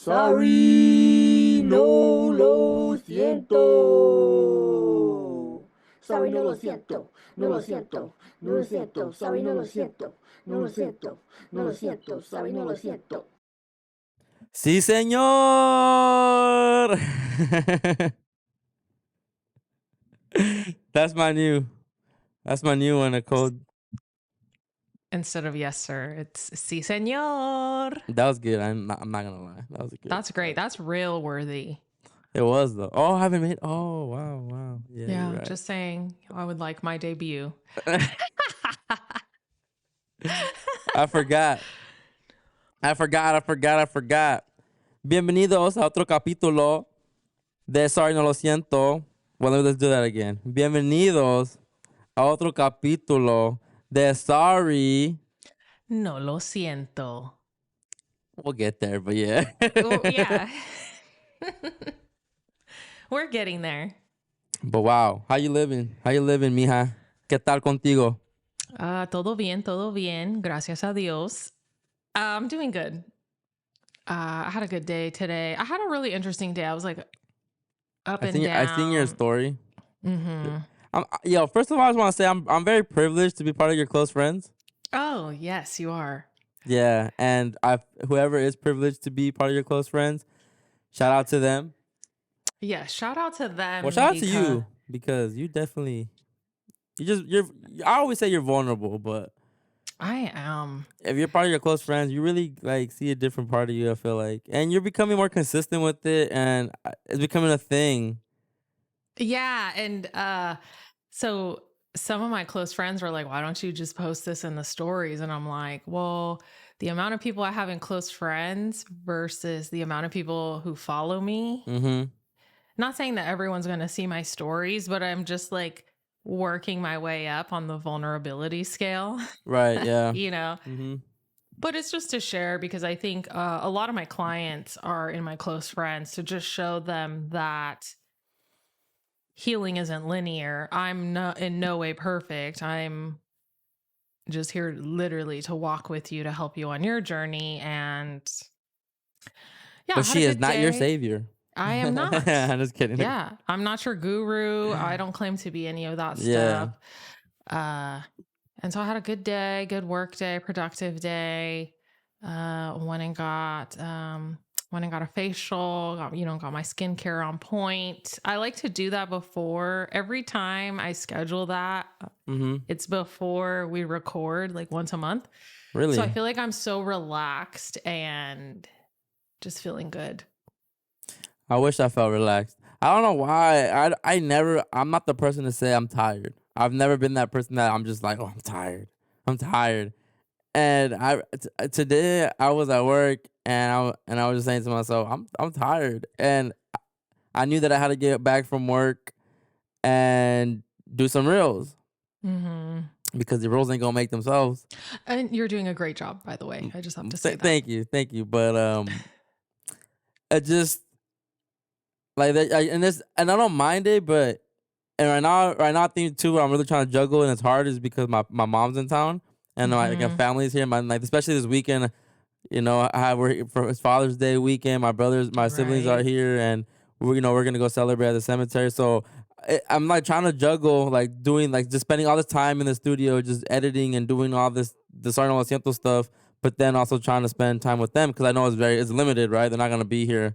Sorry, no lo siento. Sorry, no lo siento. No lo siento. No lo siento. Sorry, no lo siento. No lo siento. No lo siento. Sorry, no lo siento. Sí, señor. That's my new one, Nicole. Instead of yes, sir, it's sí, señor. That was good. I'm not gonna lie. That was good. That's great. That's real worthy. It was though. Oh, I haven't made. Oh, wow. Yeah, you're right. Just saying. I would like my debut. I forgot. Bienvenidos a otro capítulo de Sorry, no lo siento. Well, let's do that again. Bienvenidos a otro capítulo de Sorry. No lo siento. We'll get there, but yeah. Well, yeah. We're getting there. But wow, how you living, mija? ¿Qué tal contigo? Todo bien. Gracias a Dios. I'm doing good. I had a good day today. I had a really interesting day. I was like up and down. I seen your story. Mm-hmm. First of all, I just want to say I'm very privileged to be part of your close friends. Oh, yes, you are. Yeah, and whoever is privileged to be part of your close friends, shout out to them. Yeah, shout out to them. Well, shout out to you because you definitely, I always say you're vulnerable, but I am. if you're part of your close friends, you really like see a different part of you, I feel like. And you're becoming more consistent with it and it's becoming a thing. Yeah, and so some of my close friends were like, why don't you just post this in the stories? And I'm like, well, the amount of people I have in close friends versus the amount of people who follow me. Mm-hmm. Not saying that everyone's going to see my stories, but I'm just like working my way up on the vulnerability scale. Right, yeah. You know? Mm-hmm. But it's just to share because I think a lot of my clients are in my close friends to just show them that healing isn't linear. I'm in no way perfect. I'm just here literally to walk with you to help you on your journey. And yeah, but she is not your savior. I am not. I'm just kidding. Yeah, I'm not your guru. I don't claim to be any of that Yeah. stuff. And so I had a good day, good work day, productive day. Went and got a facial. Got my skincare on point. I like to do that before every time I schedule that. Mm-hmm. It's before we record, like once a month. Really? So I feel like I'm so relaxed and just feeling good. I wish I felt relaxed. I don't know why. I'm not the person to say I'm tired. I've never been that person that I'm just like, oh, I'm tired. And today I was at work and I was just saying to myself, I'm tired. And I knew that I had to get back from work and do some reels. Mm-hmm. Because the reels ain't gonna make themselves. And you're doing a great job, by the way. I just have to say that. Thank you. But it just like that, and I don't mind it, but and right now I think too, I'm really trying to juggle and it's hard is because my mom's in town and my family's here. Especially this weekend, for his Father's Day weekend, my siblings are here, and we're gonna go celebrate at the cemetery. So I'm like trying to juggle, like doing like just spending all this time in the studio, just editing and doing all the Sorry No Lo Siento stuff, but then also trying to spend time with them because I know it's limited, right? They're not gonna be here,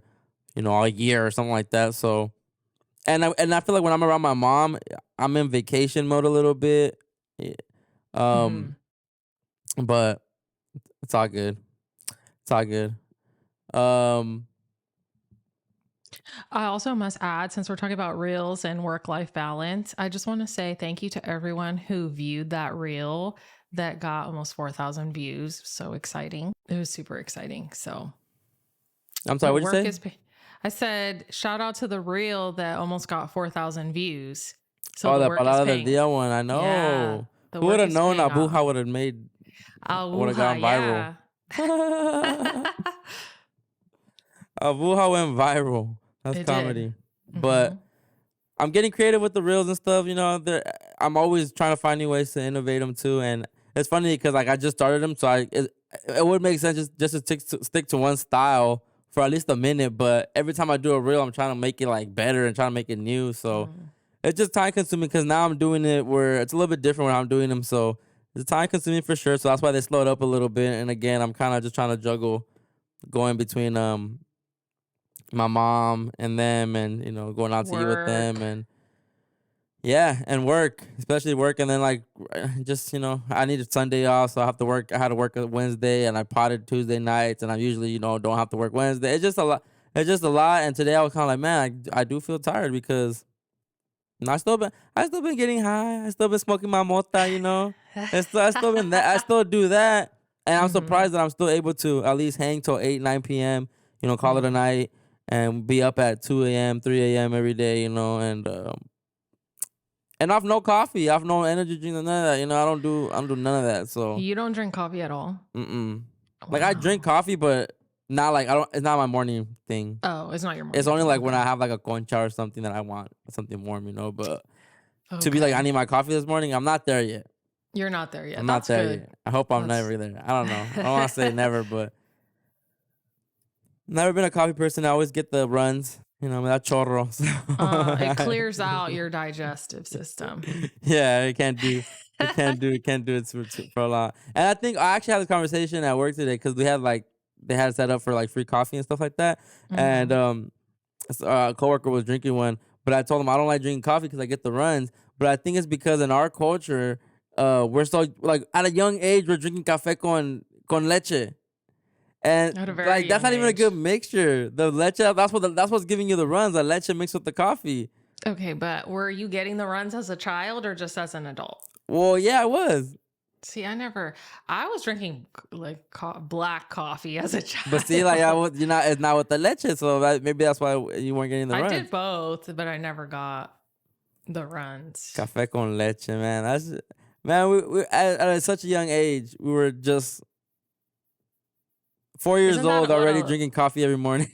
a year or something like that. So, and I feel like when I'm around my mom, I'm in vacation mode a little bit. But it's all good. I also must add, since we're talking about reels and work-life balance, I just want to say thank you to everyone who viewed that reel that got almost 4,000 views. So exciting. It was super exciting. So I'm sorry, what did you say? I said, shout out to the reel that almost got 4,000 views. So the Palabra del Dia one, I know. Yeah, who would have known Abuja would have gone viral? Yeah. Abuja went viral. That's comedy. But I'm getting creative with the reels and stuff. I'm always trying to find new ways to innovate them too. And it's funny because like I just started them, so it would make sense just to stick to one style for at least a minute. But every time I do a reel, I'm trying to make it like better and trying to make it new. So it's just time consuming because now I'm doing it where it's a little bit different when I'm doing them. So it's time consuming for sure. So that's why they slowed up a little bit. And again, I'm kind of just trying to juggle going between my mom and them, and going out to eat with them, Work. and and work, especially work. And then like just I needed Sunday off, so I have to work. I had to work a Wednesday, and I potted Tuesday nights, and I usually don't have to work Wednesday. It's just a lot. It's just a lot. And today I was kind of like, man, I do feel tired because I still been getting high. I still been smoking my mota, I still been that. I still do that, and I'm surprised that I'm still able to at least hang till 8, 9 p.m. Call it a night and be up at 2 a.m., 3 a.m. every day. And I've no coffee, I've no energy drink, none of that. I don't do none of that. So You don't drink coffee at all? like I drink Wow. coffee, but not like I don't. It's not my morning thing. Oh, it's not your morning It's only thing. like when Okay. I have like a concha or something that I want something warm, But to be like, I Okay. need my coffee this morning, I'm not there yet. You're not there yet. I'm not That's there good. yet. I hope I'm That's never there. I don't know. I don't want to say never, but never been a coffee person. I always get the runs. That chorro. it clears out your digestive system. Yeah, it can't do it for a lot. And I think I actually had this conversation at work today because they had it set up for like free coffee and stuff like that. And a coworker was drinking one, but I told him I don't like drinking coffee because I get the runs. But I think it's because in our culture, we're so like at a young age we're drinking café con leche. And At a very like that's young not even a age. good mixture. The leche, that's what's giving you the runs. The leche mixed with the coffee. Okay, but were you getting the runs as a child or just as an adult? Well, yeah, it was. See, I was drinking like black coffee as a child. But see, like it's not with the leche, so maybe that's why you weren't getting the runs. I did both, but I never got the runs. Café con leche, man. We at such a young age, we were just 4 years Isn't that old what already a- drinking coffee every morning.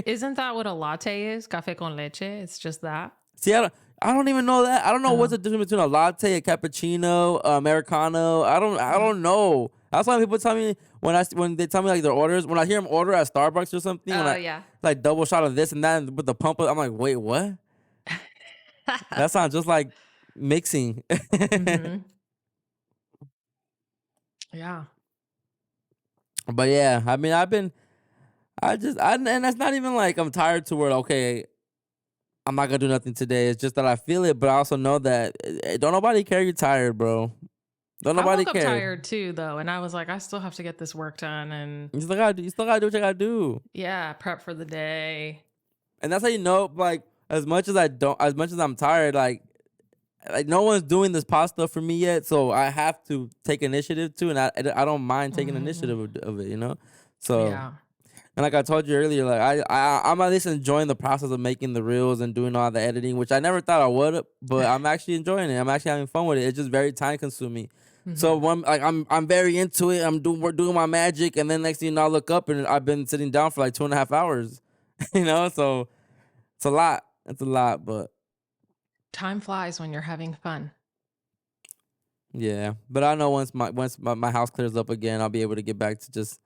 Isn't that what a latte is? Café con leche? It's just that? See, I don't even know that. I don't know what's the difference between a latte, a cappuccino, Americano. I don't know. That's why people tell me when they tell me like their orders, when I hear them order at Starbucks or something, Yeah. like double shot of this and that and with the pump, I'm like, wait, what? That sounds just like mixing. Mhm. Yeah. But yeah, I mean, and that's not even like I'm tired to where, okay, I'm not gonna do nothing today. It's just that I feel it, but I also know that don't nobody care you're tired, bro. Don't I nobody woke up care. tired too, though, and I was like, I still have to get this work done and You still gotta do what you gotta do. prep for the day. And that's how like as much as I'm tired, like no one's doing this pasta for me yet, so I have to take initiative too, and I don't mind taking initiative of it, So Yeah. and like I told you earlier, like I'm at least enjoying the process of making the reels and doing all the editing, which I never thought I would, but I'm actually enjoying it. I'm actually having fun with it. It's just very time consuming. So when like I'm very into it, we're doing my magic, and then next thing you know, I look up and I've been sitting down for like 2.5 hours, So it's a lot. It's a lot, but Time flies when you're having fun. yeah. But I know once my house clears up again, I'll be able to get back to just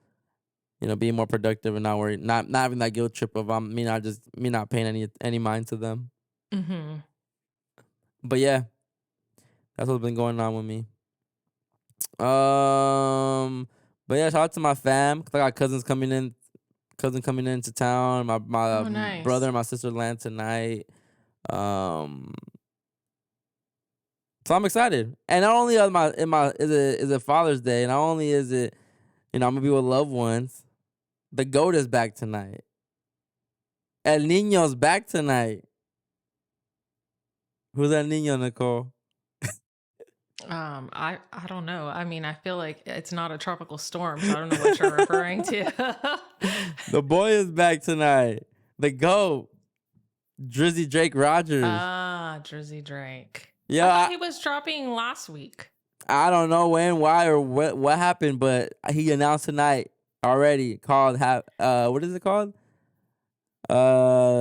being more productive and not worry, not having that guilt trip of me not paying any mind to them. Mm-hmm. But yeah, that's what's been going on with me. But yeah, shout out to my fam. 'Cause I got cousin coming into town. My Oh, nice. brother and my sister land tonight. So I'm excited. And not only is it Father's Day, not only is it I'm gonna be with loved ones. The goat is back tonight. El Niño's back tonight. Who's El Niño, Nicole? I don't know. I mean, I feel like it's not a tropical storm, so I don't know what you're referring to. The boy is back tonight. The GOAT. Drizzy Drake Rogers. Drizzy Drake. Yeah, I thought he was dropping last week. I don't know when, why, or what happened, but he announced tonight already called what is it called?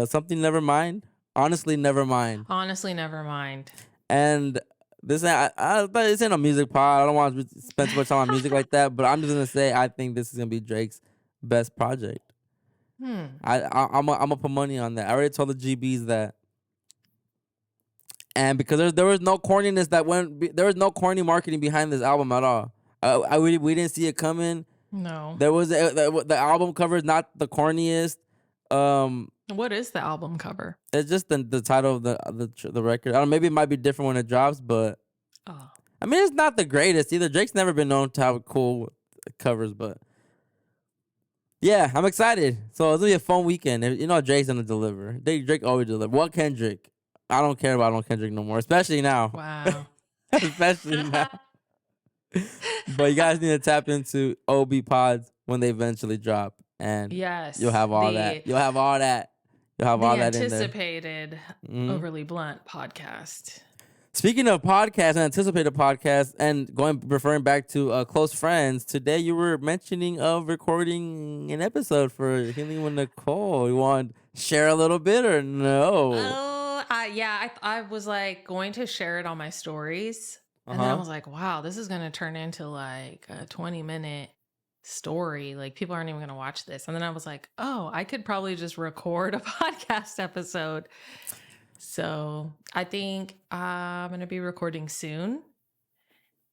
Something never mind. Honestly, never mind. Honestly, never mind. And this ain't a music pod. I don't want to spend too much time on music like that, but I'm just gonna say I think this is gonna be Drake's best project. I'm gonna put money on that. I already told the GBs that. And because there was no corniness there was no corny marketing behind this album at all. We didn't see it coming. No. There was the album cover is not the corniest. What is the album cover? It's just the title of the record. I don't know, maybe it might be different when it drops, but I mean it's not the greatest either. Drake's never been known to have cool covers, but yeah, I'm excited. So it's gonna be a fun weekend. You know Drake's gonna deliver. Drake always delivers. What Kendrick? I don't care about Kendrick no more, especially now. Wow. Especially now. But you guys need to tap into OB pods when they eventually drop, and yes, you'll have all that. You'll have all that. You'll have all that in there. The anticipated Overly Blunt podcast. Speaking of podcasts and anticipated podcasts, and referring back to close friends, today you were mentioning of recording an episode for Healing with Nicole. You want to share a little bit or no? I was like going to share it on my stories, and then I was like, wow, this is going to turn into like a 20-minute story. Like people aren't even going to watch this. And then I was like, oh, I could probably just record a podcast episode. So I think I'm going to be recording soon,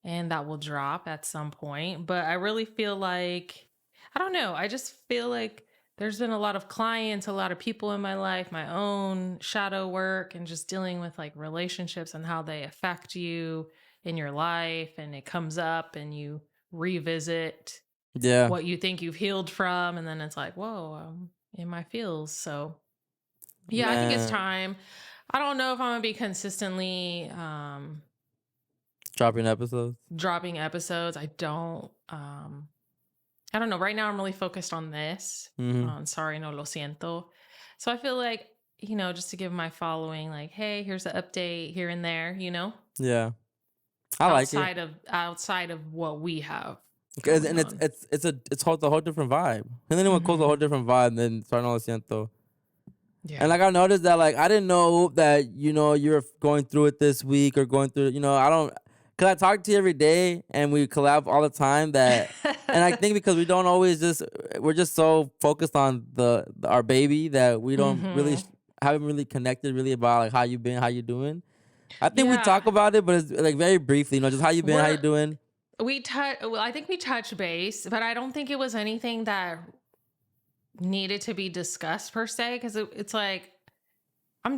and that will drop at some point. But I really feel like, I don't know, I just feel like there's been a lot of clients, a lot of people in my life, my own shadow work, and just dealing with like relationships and how they affect you in your life. And it comes up and you revisit what you think you've healed from. And then it's like, whoa, I'm in my feels. So yeah, I think it's time. I don't know if I'm going to be consistently dropping episodes. I don't know. Right now I'm really focused on this, on Sorry, No Lo Siento. So I feel like, just to give my following, like, hey, here's the update here and there, Yeah. I like it. Outside of what we have. And it's a whole different vibe. And then it calls a whole different vibe than Sorry, No Lo Siento. Yeah. And like I noticed that like I didn't know that you're going through it this week or going through because I talk to you every day and we collab all the time that and I think because we don't always we're just so focused on our baby that we don't really haven't really connected really about like how you been, how you doing. I think we talk about it, but it's like very briefly, just how you been, how you doing. I think we touched base, but I don't think it was anything that needed to be discussed per se, because it's like I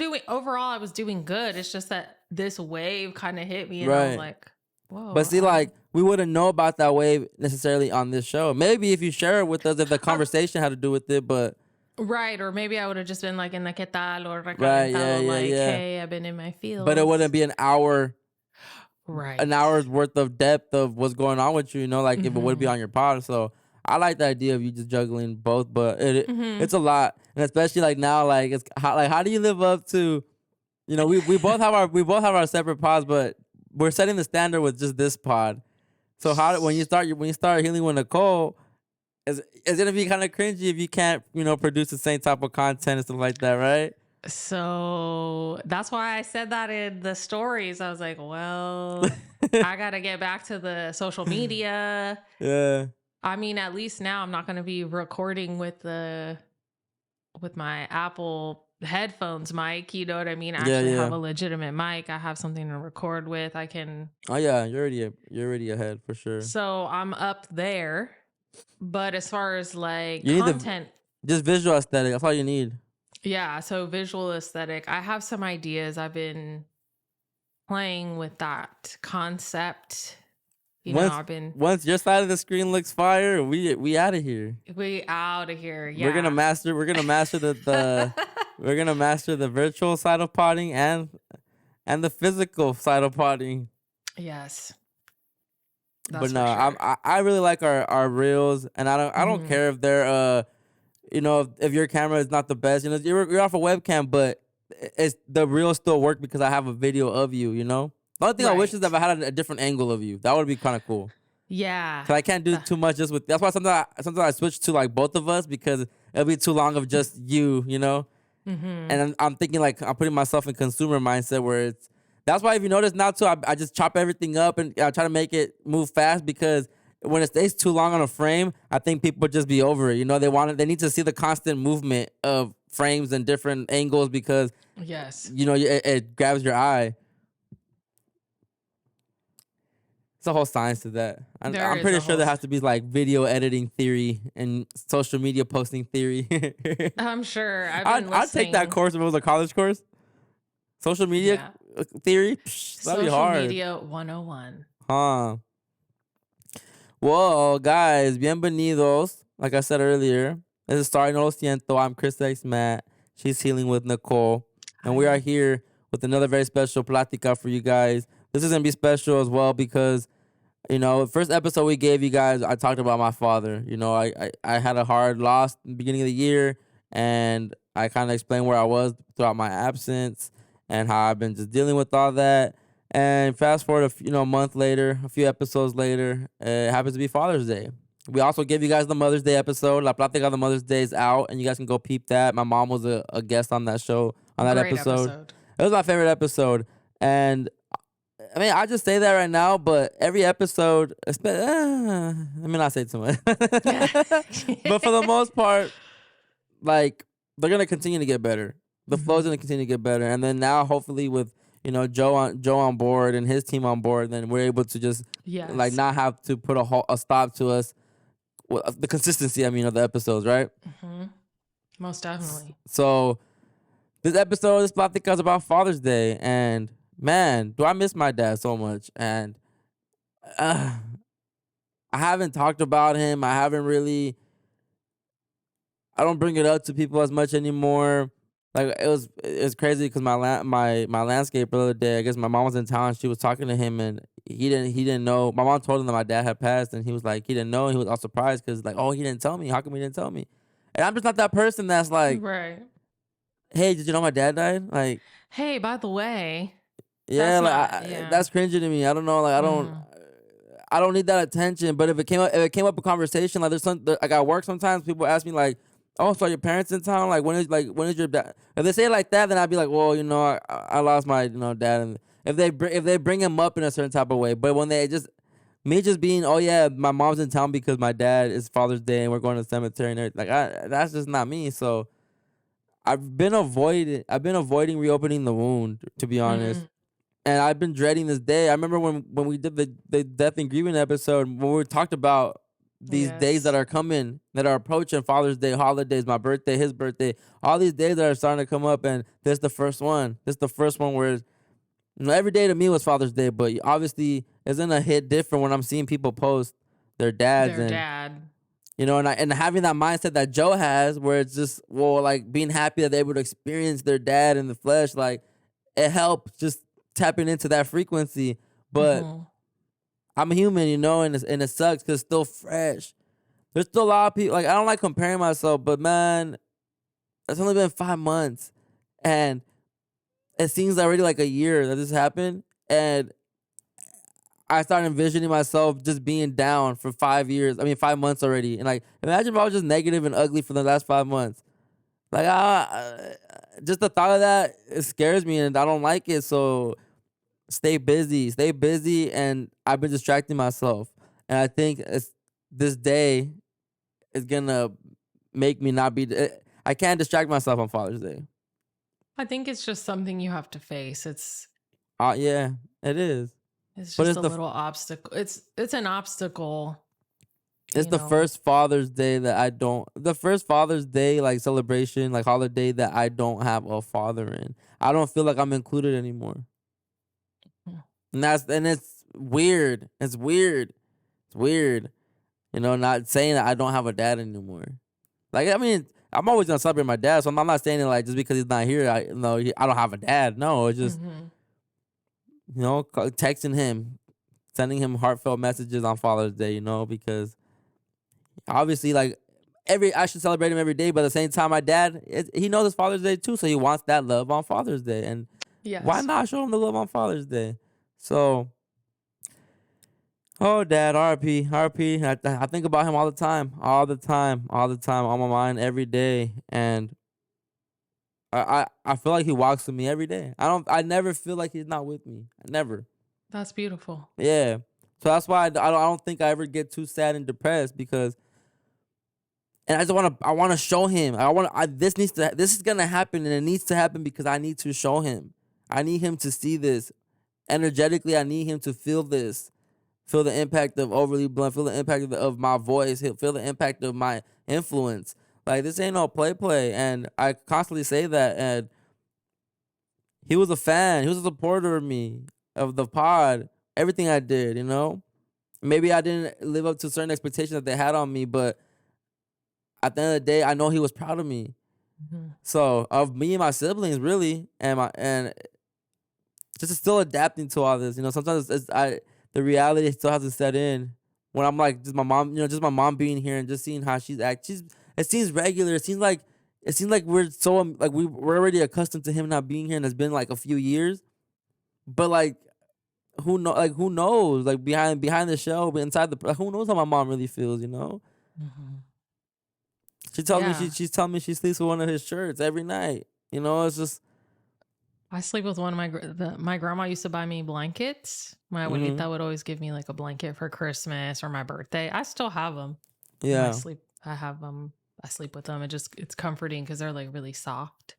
was doing good. It's just that this wave kind of hit me and I was like, whoa. But see, like we wouldn't know about that wave necessarily on this show. Maybe if you share it with us, if the conversation had to do with it, but right, or maybe I would have just been like in the Que Tal or Recalentado, hey, I've been in my field. But it wouldn't be an hour, an hour's worth of depth of what's going on with you, like if it would be on your pod. So I like the idea of you just juggling both, but it's a lot, and especially like now, like it's how do you live up to, we both have our separate pods, but we're setting the standard with just this pod. So when you start Healing with Nicole, it's gonna be kind of cringy if you can't produce the same type of content and stuff like that, right? So that's why I said that in the stories. I was like, well, I gotta get back to the social media. Yeah. I mean, at least now I'm not going to be recording with my Apple headphones mic. You know what I mean? I actually have a legitimate mic. I have something to record with. I can. Oh yeah, you're already ahead for sure. So I'm up there. But as far as like content, just visual aesthetic. That's all you need. Yeah. So visual aesthetic. I have some ideas. I've been playing with that concept. Once your side of the screen looks fire, we out of here. We out of here. Yeah. We're gonna master the we're gonna master the virtual side of potting and the physical side of potting. Yes. But no, sure. I really like our reels, and I don't care if they're if your camera is not the best, you're off a webcam, but it's the reels still work because I have a video of you. The only thing I wish is if I had a different angle of you. That would be kind of cool. Yeah. Cause I can't do too much just with. That's why sometimes I switch to like both of us because it'll be too long of just you, And I'm thinking like I'm putting myself in consumer mindset where it's. That's why if you notice now too, I just chop everything up and I try to make it move fast because when it stays too long on a frame, I think people just be over it. You know, they need to see the constant movement of frames and different angles because Yes. you know it grabs your eye. It's a whole science to that. There I'm is pretty a sure whole there has to be like video editing theory and social media posting theory. I'm sure. I've been I'd take that listening. course if it was a college course. Social media Yeah. theory, psh, that'd be Social hard. media 101. Huh. Well, guys, bienvenidos. Like I said earlier, this is Starting No Lo Siento. I'm Chris X Matt. She's healing with Nicole. And we Hi. are here with another very special Platica for you guys. This is going to be special as well because, you know, first episode we gave you guys, I talked about my father. You know, I had a hard loss in the beginning of the year, and I kind of explained where I was throughout my absence and how I've been just dealing with all that. And fast forward, a month later, a few episodes later, it happens to be Father's Day. We also gave you guys the Mother's Day episode. La Platica the Mother's Day is out, and you guys can go peep that. My mom was a guest on that show, on that Great episode. It was my favorite episode. And I mean, I just say that right now, but every episode, let me not say too much. But for the most part, like, they're going to continue to get better. The flow's going to continue to get better. And then now, hopefully, with Joe on board and his team on board, then we're able to just Yes. like not have to put a stop to us. Well, the consistency, I mean, of the episodes, right? Most definitely. So this episode, this Platica is about Father's Day, and man, do I miss my dad so much. And I haven't talked about him. I don't bring it up to people as much anymore. Like it's crazy because my landscaper the other day, I guess my mom was in town. She was talking to him, and he didn't know. My mom told him that my dad had passed, and he was like, he didn't know. And he was all surprised because like, oh, he didn't tell me. How come he didn't tell me? And I'm just not that person that's like, Right. hey, did you know my dad died? Like, Hey, by the way. yeah, That's like not- yeah. that's cringy to me. I don't know. Like, I don't need that attention. But if it came up in conversation, like like at work sometimes people ask me like, oh, so are your parents in town? Like when is your dad? If they say it like that, then I'd be like, well, I lost my dad. And if they bring him up in a certain type of way, but when they just being, oh yeah, my mom's in town because my dad is Father's Day and we're going to the cemetery and everything, like that's just not me. So I've been avoiding reopening the wound, to be honest. And I've been dreading this day. I remember when we did the death and grieving episode, when we talked about these days that are coming, that are approaching, Father's Day, holidays, my birthday, his birthday, all these days that are starting to come up, and this is the first one. This is the first one where every day to me was Father's Day, but obviously it's gonna hit different when I'm seeing people post their dads Their and dad. and having that mindset that Joe has, where it's just like being happy that they're able to experience their dad in the flesh, like it helps just tapping into that frequency. But I'm human, and it sucks because it's still fresh. There's still a lot of people, like, I don't like comparing myself, but man, it's only been 5 months and it seems already like a year that this happened. And I started envisioning myself just being down for 5 years. I mean, 5 months already. And like, imagine if I was just negative and ugly for the last 5 months. Like, just the thought of that, it scares me and I don't like it. So stay busy. And I've been distracting myself. And I think this day is gonna make me not be. I can't distract myself on Father's Day. I think it's just something you have to face. It's Yeah, it is. just But it's a little obstacle. It's an obstacle. It's the first Father's Day that I don't. The first Father's Day like celebration, like holiday that I don't have a father in. I don't feel like I'm included anymore. And it's weird. It's weird. It's weird. Not saying that I don't have a dad anymore. Like, I mean, I'm always gonna celebrate my dad, so I'm not saying it like just because he's not here, I don't have a dad. No, it's just texting him, sending him heartfelt messages on Father's Day. Because obviously, like I should celebrate him every day, but at the same time, my dad, he knows it's Father's Day too, so he wants that love on Father's Day, and why not show him the love on Father's Day? So. Oh, Dad, RP. I think about him all the time, on my mind every day, and I feel like he walks with me every day. I never feel like he's not with me. I never. That's beautiful. Yeah, So that's why I don't think I ever get too sad and depressed because, and I want to show him. This is gonna happen, and it needs to happen because I need to show him. I need him to see this energetically. I need him to feel this, feel the impact of Overly Blunt, feel the impact of my voice, feel the impact of my influence. Like, this ain't no play, and I constantly say that. And he was a fan. He was a supporter of me, of the pod, everything I did. Maybe I didn't live up to certain expectations that they had on me, but at the end of the day, I know he was proud of me. Mhm. So of me and my siblings, really, and just still adapting to all this. Sometimes the reality still has to set in when I'm like, just my mom being here and just seeing how she's act. It seems regular. It seems like we're so like we're already accustomed to him not being here, and it's been like a few years. But like, who knows? Like behind the shell, but inside who knows how my mom really feels? Mhm. She tells me Yeah. she's telling me she sleeps with one of his shirts every night. It's just. I sleep with one of my grandma used to buy me blankets. My Mhm. abuelita would always give me like a blanket for Christmas or my birthday. I still have them. Yeah. I have them. I sleep with them. It's comforting because they're like really soft.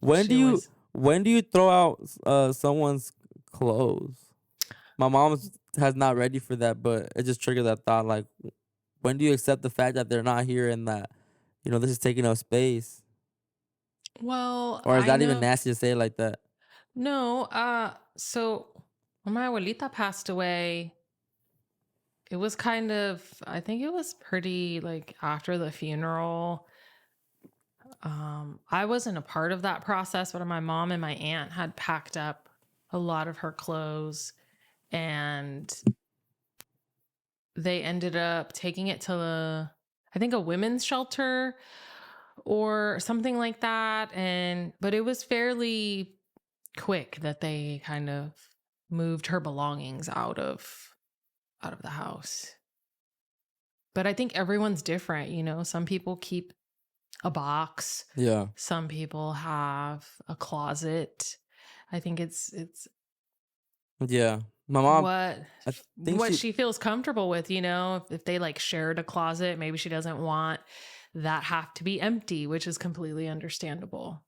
When do She you always when do you throw out someone's clothes? My mom has not ready for that, but it just triggered that thought. Like, when do you accept the fact that they're not here and that this is taking up space? well, Or is I that even know nasty to say it like that? no, so when my abuelita passed away, it was kind of I think it was pretty like after the funeral. I wasn't a part of that process, but my mom and my aunt had packed up a lot of her clothes and they ended up taking it to I think a women's shelter or something like that. But it was fairly quick that they kind of moved her belongings out of the house. But I think everyone's different, some people keep a box. Yeah. Some people have a closet. I think it's Yeah. My mom, what I think she. she feels comfortable with, if they like shared a closet, maybe she doesn't want that have to be empty, which is completely understandable.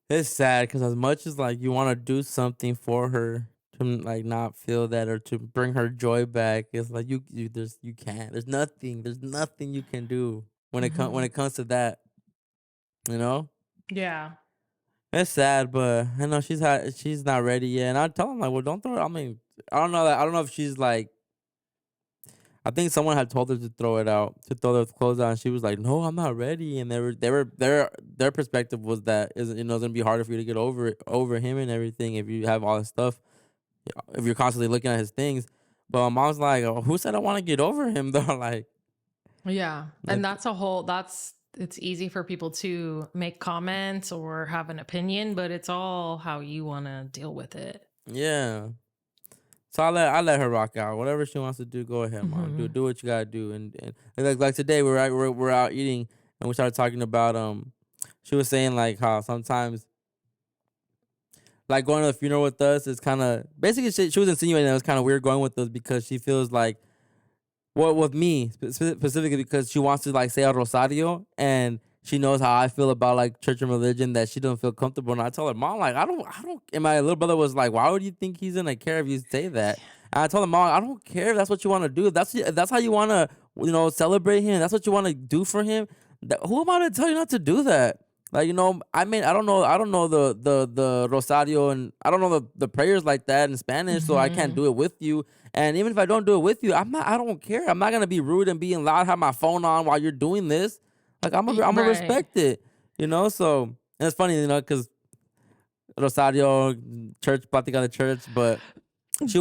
It's sad because as much as like you want to do something for her to like not feel that or to bring her joy back, it's like you can't. There's nothing you can do when Mhm. it comes to that. You know. Yeah. It's sad, but I know she's not ready yet. And I tell him like, well, don't throw it. I mean, I don't know. I don't know if she's like. I think someone had told her to throw it out, to throw the clothes out, and she was like, "No, I'm not ready." And their perspective was that it's gonna be harder for you to get over him and everything if you have all this stuff, if you're constantly looking at his things. But my mom's like, oh, "Who said I want to get over him though?" Yeah. And Like, it's easy for people to make comments or have an opinion, but it's all how you want to deal with it. yeah. So I let her rock out. Whatever she wants to do, go ahead, mom. Do Mhm. do what you gotta do. And like today, we're out eating, and we started talking about she was saying like how sometimes like going to the funeral with us is kind of basically she was insinuating that it was kind of weird going with us because she feels like with me specifically because she wants to like say a rosario and she knows how I feel about like church and religion that she doesn't feel comfortable. And I tell her, mom, like I don't. And my little brother was like, why would you think he's gonna care if you say that? And I told him, mom, I don't care if that's what you want to do. If that's how you want to celebrate him. That's what you want to do for him. Who am I to tell you not to do that? Like I mean I don't know the rosario and I don't know the prayers like that in Spanish, so I can't Mhm. do it with you. And even if I don't do it with you, I don't care. I'm not gonna be rude and being loud, have my phone on while you're doing this. Like I'm gonna Right. respect it. So and it's funny, because Rosario church, Platica the church, but But she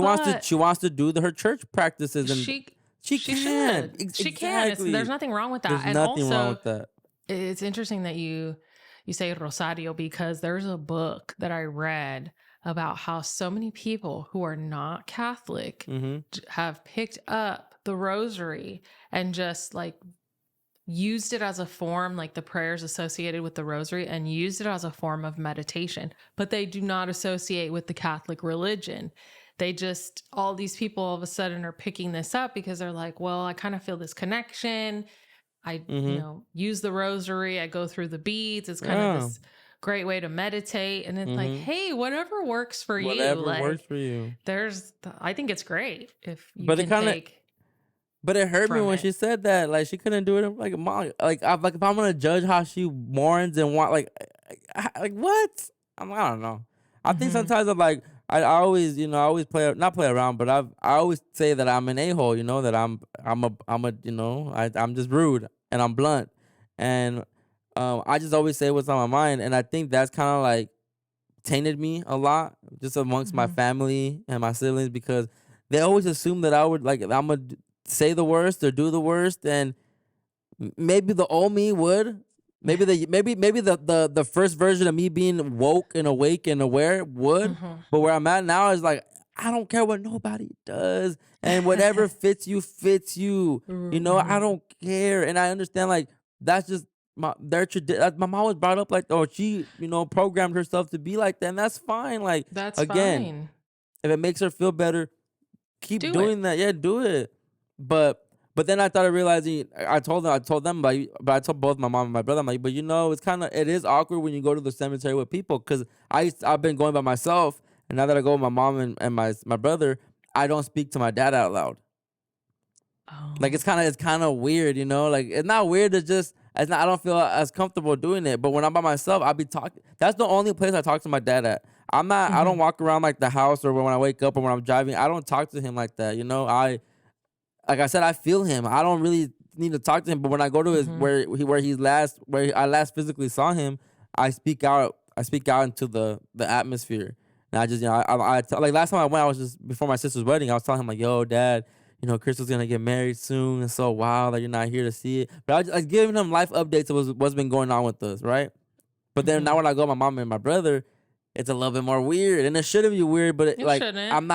wants to do her church practices and she she she can. should. She can. There's Exactly. nothing wrong with that. There's And nothing wrong also with that. it's interesting that you say Rosario because there's a book that I read about how so many people who are not Catholic Mm-hmm. have picked up the rosary and just like used it as a form, like the prayers associated with the rosary, and used it as a form of meditation, but they do not associate with the Catholic religion. they just, all these people all of a sudden are picking this up because they're like, well, I kind of feel this connection. I, use the rosary. I go through the beads. It's kind of this great way to meditate. And it's like, hey, whatever works for you. Whatever Like, works for you. I think it's great if you But can take. But it hurt me from when it. she said that. Like, she couldn't do it. Like, mom, like if I'm gonna judge how she mourns and want, like what? I don't know. I think sometimes I'm like, I always, I always not play around, but I always say that I'm an a-hole. That I'm I'm just rude and I'm blunt, and I just always say what's on my mind, and I think that's kind of like tainted me a lot just amongst my family and my siblings, because they always assume that I would, like, I'm gonna say the worst or do the worst, and maybe the old me would, maybe the first version of me being woke and awake and aware would, but where I'm at now is like, I don't care what nobody does, and whatever fits you. I don't care, and I understand, like, that's just their tradition. My mom was brought up like, oh, she programmed herself to be like that, and that's fine. Like, That's again, fine. if it makes her feel better, keep Do doing it. that. Yeah, do it. But then I started realizing, I told them, like, but I told both my mom and my brother, I'm like, but it is awkward when you go to the cemetery with people, because I've been going by myself, and now that I go with my mom and my brother, I don't speak to my dad out loud. Oh. Like, it's kind of weird, like, it's not weird, I don't feel as comfortable doing it. But when I'm by myself, I'll be talking. That's the only place I talk to my dad at. I don't walk around like the house, or when I wake up or when I'm driving. I don't talk to him like that. Like I said, I feel him. I don't really need to talk to him. But when I go to his where I last physically saw him, I speak out. I speak out into the atmosphere. And I just, like, last time I went, I was just before my sister's wedding. I was telling him, like, yo, dad, Crystal's gonna get married soon. It's so wild that you're not here to see it. But I was just giving him life updates of what's been going on with us, right? But then now when I go with my mom and my brother, it's a little bit more weird, and it shouldn't be weird. But It shouldn't. I'm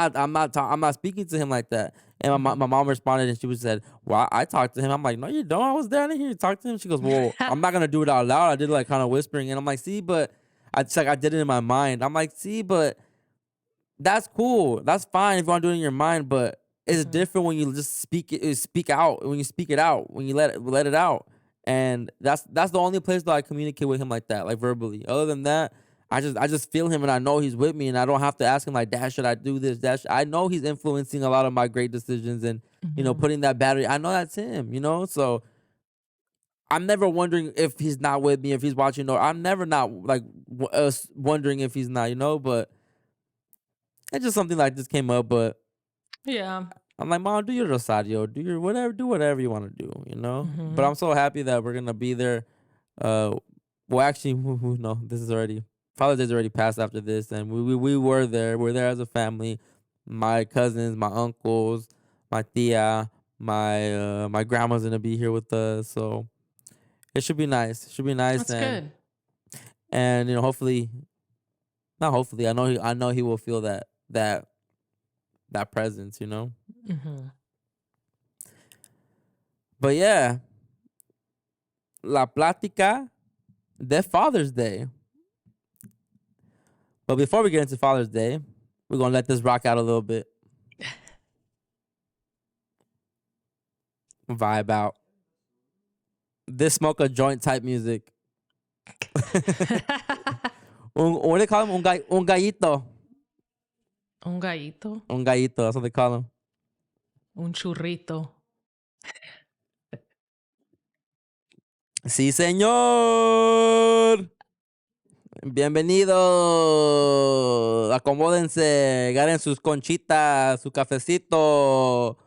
not speaking to him like that. And my mom responded, and she said, "Well, I talked to him." I'm like, "No, you don't. I was down here. You talked to him." She goes, "Well, I'm not gonna do it out loud. I did it, like, kind of whispering." And I'm like, "See, but I did it in my mind." I'm like, "See, but that's cool. That's fine if you want to do it in your mind, but it's different when you just speak out. When you speak it out, when you let it out." And that's the only place that I communicate with him like that, like, verbally. Other than that, I just feel him, and I know he's with me, and I don't have to ask him, like, Dad, should I do this? I know he's influencing a lot of my great decisions, and putting that battery. I know that's him. So I'm never wondering if he's not with me, if he's watching, or I'm never not, like, wondering if he's not. But it's just something like this came up. But Yeah. I'm like, Mom, do your rosario, do whatever you want to do. But I'm so happy that we're gonna be there. Well, actually, no, this is already Father's Day's already passed after this, and we were there. We're there as a family. My cousins, my uncles, my tia, my grandma's gonna be here with us, so it should be nice. It should be nice. That's good. And hopefully, not hopefully, I know he will feel that presence. But yeah, La Plática de Father's Day. But before we get into Father's Day, we're going to let this rock out a little bit. Vibe out. This smoke a joint type music. What do they call him? Un gallito. Un gallito. Un gallito, that's what they call him. Un churrito. Sí, señor. Bienvenido. Acomódense, agarren sus conchitas, su cafecito,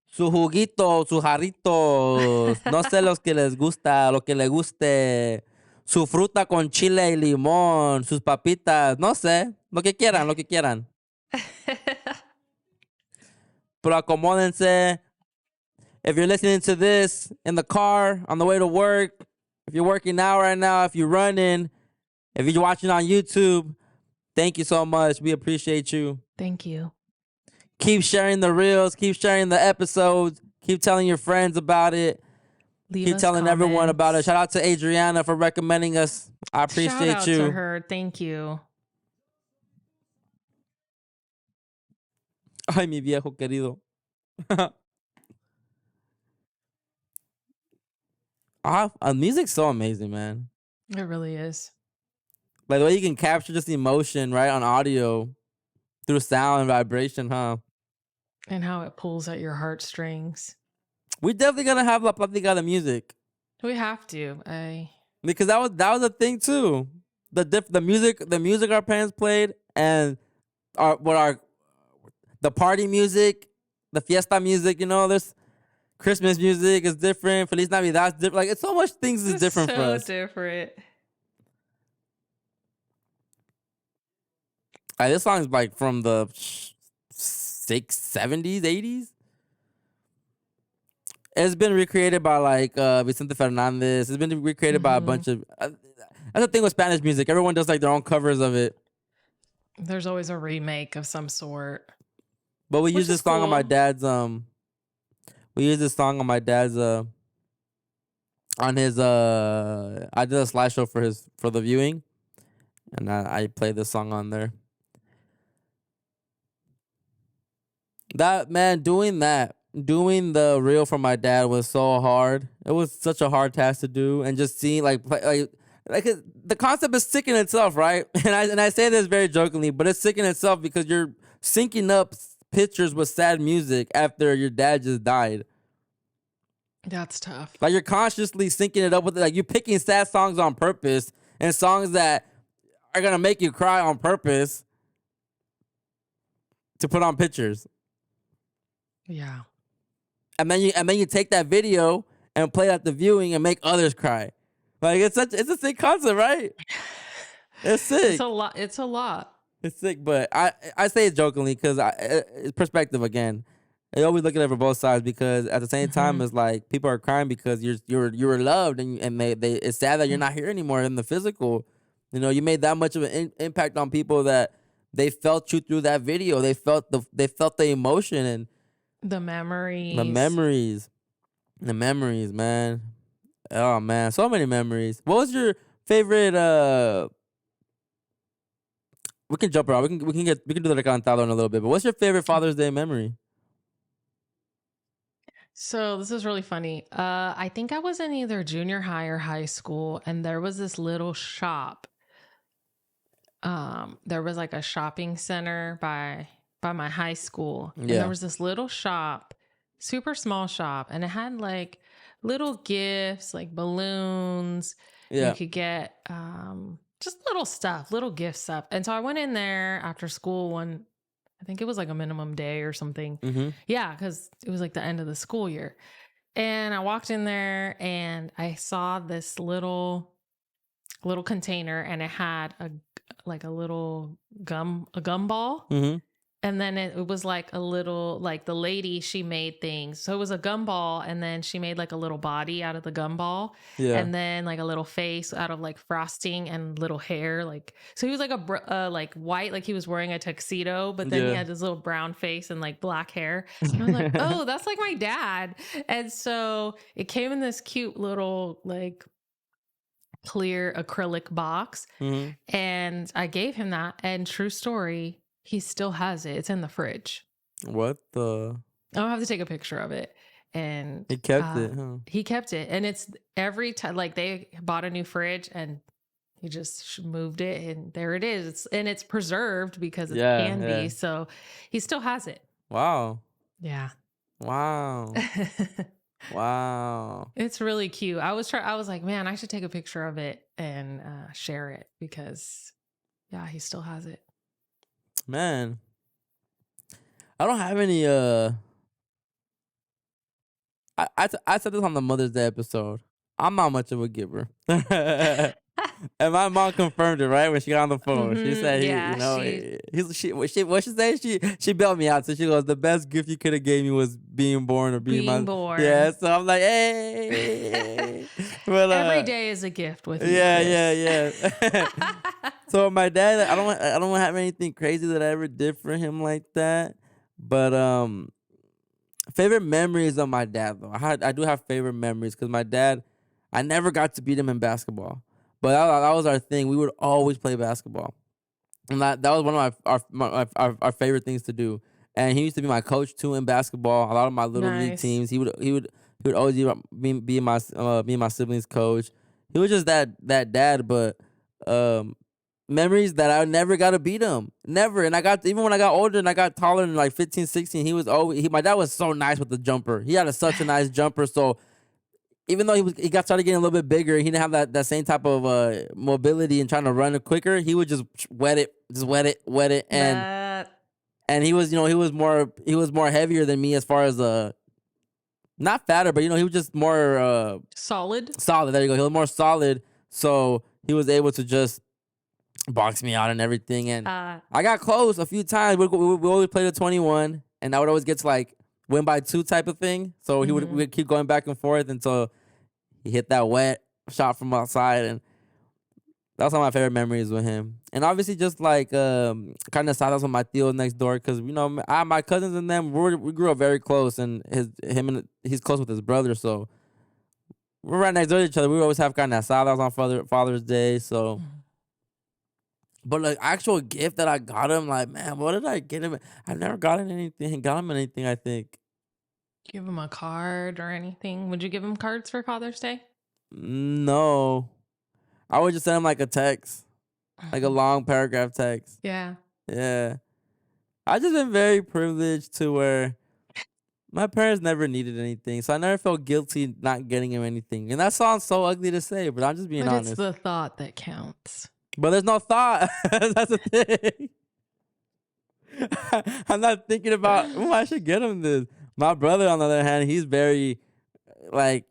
su juguito, sus jarritos. No sé los que les gusta, lo que les guste. Su fruta con chile y limón, sus papitas, no sé, lo que quieran, lo que quieran. Pero acomódense. If you're listening to this in the car, on the way to work, if you're working out right now, if you're running, if you're watching on YouTube, thank you so much. We appreciate you. Thank you. Keep sharing the reels. Keep sharing the episodes. Keep telling your friends about it. Keep telling everyone about it. Shout out to Adriana for recommending us. I appreciate you. Shout out to her. Thank you. Ay, mi viejo querido. Music's so amazing, man. It really is. Like the way you can capture just the emotion, right, on audio through sound and vibration, huh? And how it pulls at your heartstrings. We definitely gonna have La Platica the music We have to. because that was a thing too. The music our parents played and our the party music, the fiesta music. You know, there's Christmas music is different. Feliz Navidad is different. Like it's so much things is It's different for so us. different. Like, this song's like from the 70s, 80s. It's been recreated by like Vicente Fernandez. It's been recreated by a bunch of. That's the thing with Spanish music. Everyone does like their own covers of it. There's always a remake of some sort. But we Which use this is song on my cool. dad's We use this song on my dad's on his I did a slideshow for the viewing, and I played this song on there. That man doing the reel for my dad was so hard. It was such a hard task to do, and just seeing the concept is sick in itself, right? And I say this very jokingly, but it's sick in itself because you're syncing up pictures with sad music after your dad just died. That's tough. Like you're consciously syncing it up with like you're picking sad songs on purpose and songs that are gonna make you cry on purpose to put on pictures. Yeah. And then you take that video and play it at the viewing and make others cry. Like it's a sick concept, right? It's sick. It's a lot. It's a lot. It's sick, but I say it jokingly because it's perspective again. I always look at it for both sides because at the same time it's like people are crying because you were loved and they it's sad that you're not here anymore in the physical. You know, you made that much of an impact on people that they felt you through that video. They felt the emotion and the memories. The memories, man. Oh man, so many memories. What was your favorite? We can jump around. We can do the Recalentado in a little bit. But what's your favorite Father's Day memory? So this is really funny. I think I was in either junior high or high school, and there was this little shop. There was like a shopping center by my high school. And there was this little shop, super small shop, and it had like little gifts, like balloons. Yeah. You could get just little stuff, little gift stuff. And so I went in there after school I think it was like a minimum day or something. Mm-hmm. Yeah, because it was like the end of the school year. And I walked in there and I saw this little container, and it had a little gumball. Mm-hmm. And then it was like a little, like the lady, she made things. So it was a gumball, and then she made like a little body out of the gumball. Yeah. And then like a little face out of like frosting and little hair. Like, so he was like like white, like he was wearing a tuxedo, but then he had this little brown face and like black hair. And I was like, oh, that's like my dad. And so it came in this cute little like clear acrylic box. Mm-hmm. And I gave him that. And true story, he still has it. It's in the fridge. What the? I'll have to take a picture of it. And He kept it, huh? He kept it. And it's every time, like they bought a new fridge and he just moved it, and there it is. It's preserved because it's candy. Yeah. So he still has it. Wow. Yeah. Wow. Wow. It's really cute. I was like, man, I should take a picture of it and share it because yeah, he still has it. Man, I don't have any. I said this on the Mother's Day episode. I'm not much of a giver, and my mom confirmed it right when she got on the phone. She said, what she say? She bailed me out. So she goes, the best gift you could have gave me was being born or being born. Yeah. So I'm like, hey. But, every day is a gift with you. Yeah. So my dad, I don't have anything crazy that I ever did for him like that. But favorite memories of my dad though. I do have favorite memories because my dad, I never got to beat him in basketball, but that was our thing. We would always play basketball, and that was one of our favorite things to do. and he used to be my coach too in basketball. A lot of my little league Nice. teams, he would always be my me and my siblings' coach. He was just that dad, but memories that I never got to beat him. Never. And even when I got older and I got taller and like 15, 16, he was always my dad was so nice with the jumper. He had such a nice jumper. So even though he got started getting a little bit bigger, he didn't have that same type of mobility and trying to run it quicker. He would just wet it, and he was he was more heavier than me as far as not fatter, but he was just more Solid. solid. There you go. He was more solid, so he was able to just box me out and everything. And I got close a few times. We always played a 21, and I would always get to like win by 2 type of thing. So we would keep going back and forth until he hit that wet shot from outside, and that's one of my favorite memories with him. And obviously, just like kind of sad with my tíos next door, because my cousins and them we grew up very close, and he's close with his brother, so we're right next door to each other. We always have kind of salads on Father's Day, so. But like actual gift that I got him, like man, what did I get him? I never got him anything. I think. Give him a card or anything. Would you give him cards for Father's Day? No, I would just send him like a text, like a long paragraph text. Yeah. Yeah, I just been very privileged to where my parents never needed anything, so I never felt guilty not getting him anything. And that sounds so ugly to say, but I'm just being honest. It's the thought that counts. But there's no thought. That's the thing. I'm not thinking about, I should get him this. My brother, on the other hand, he's very, like,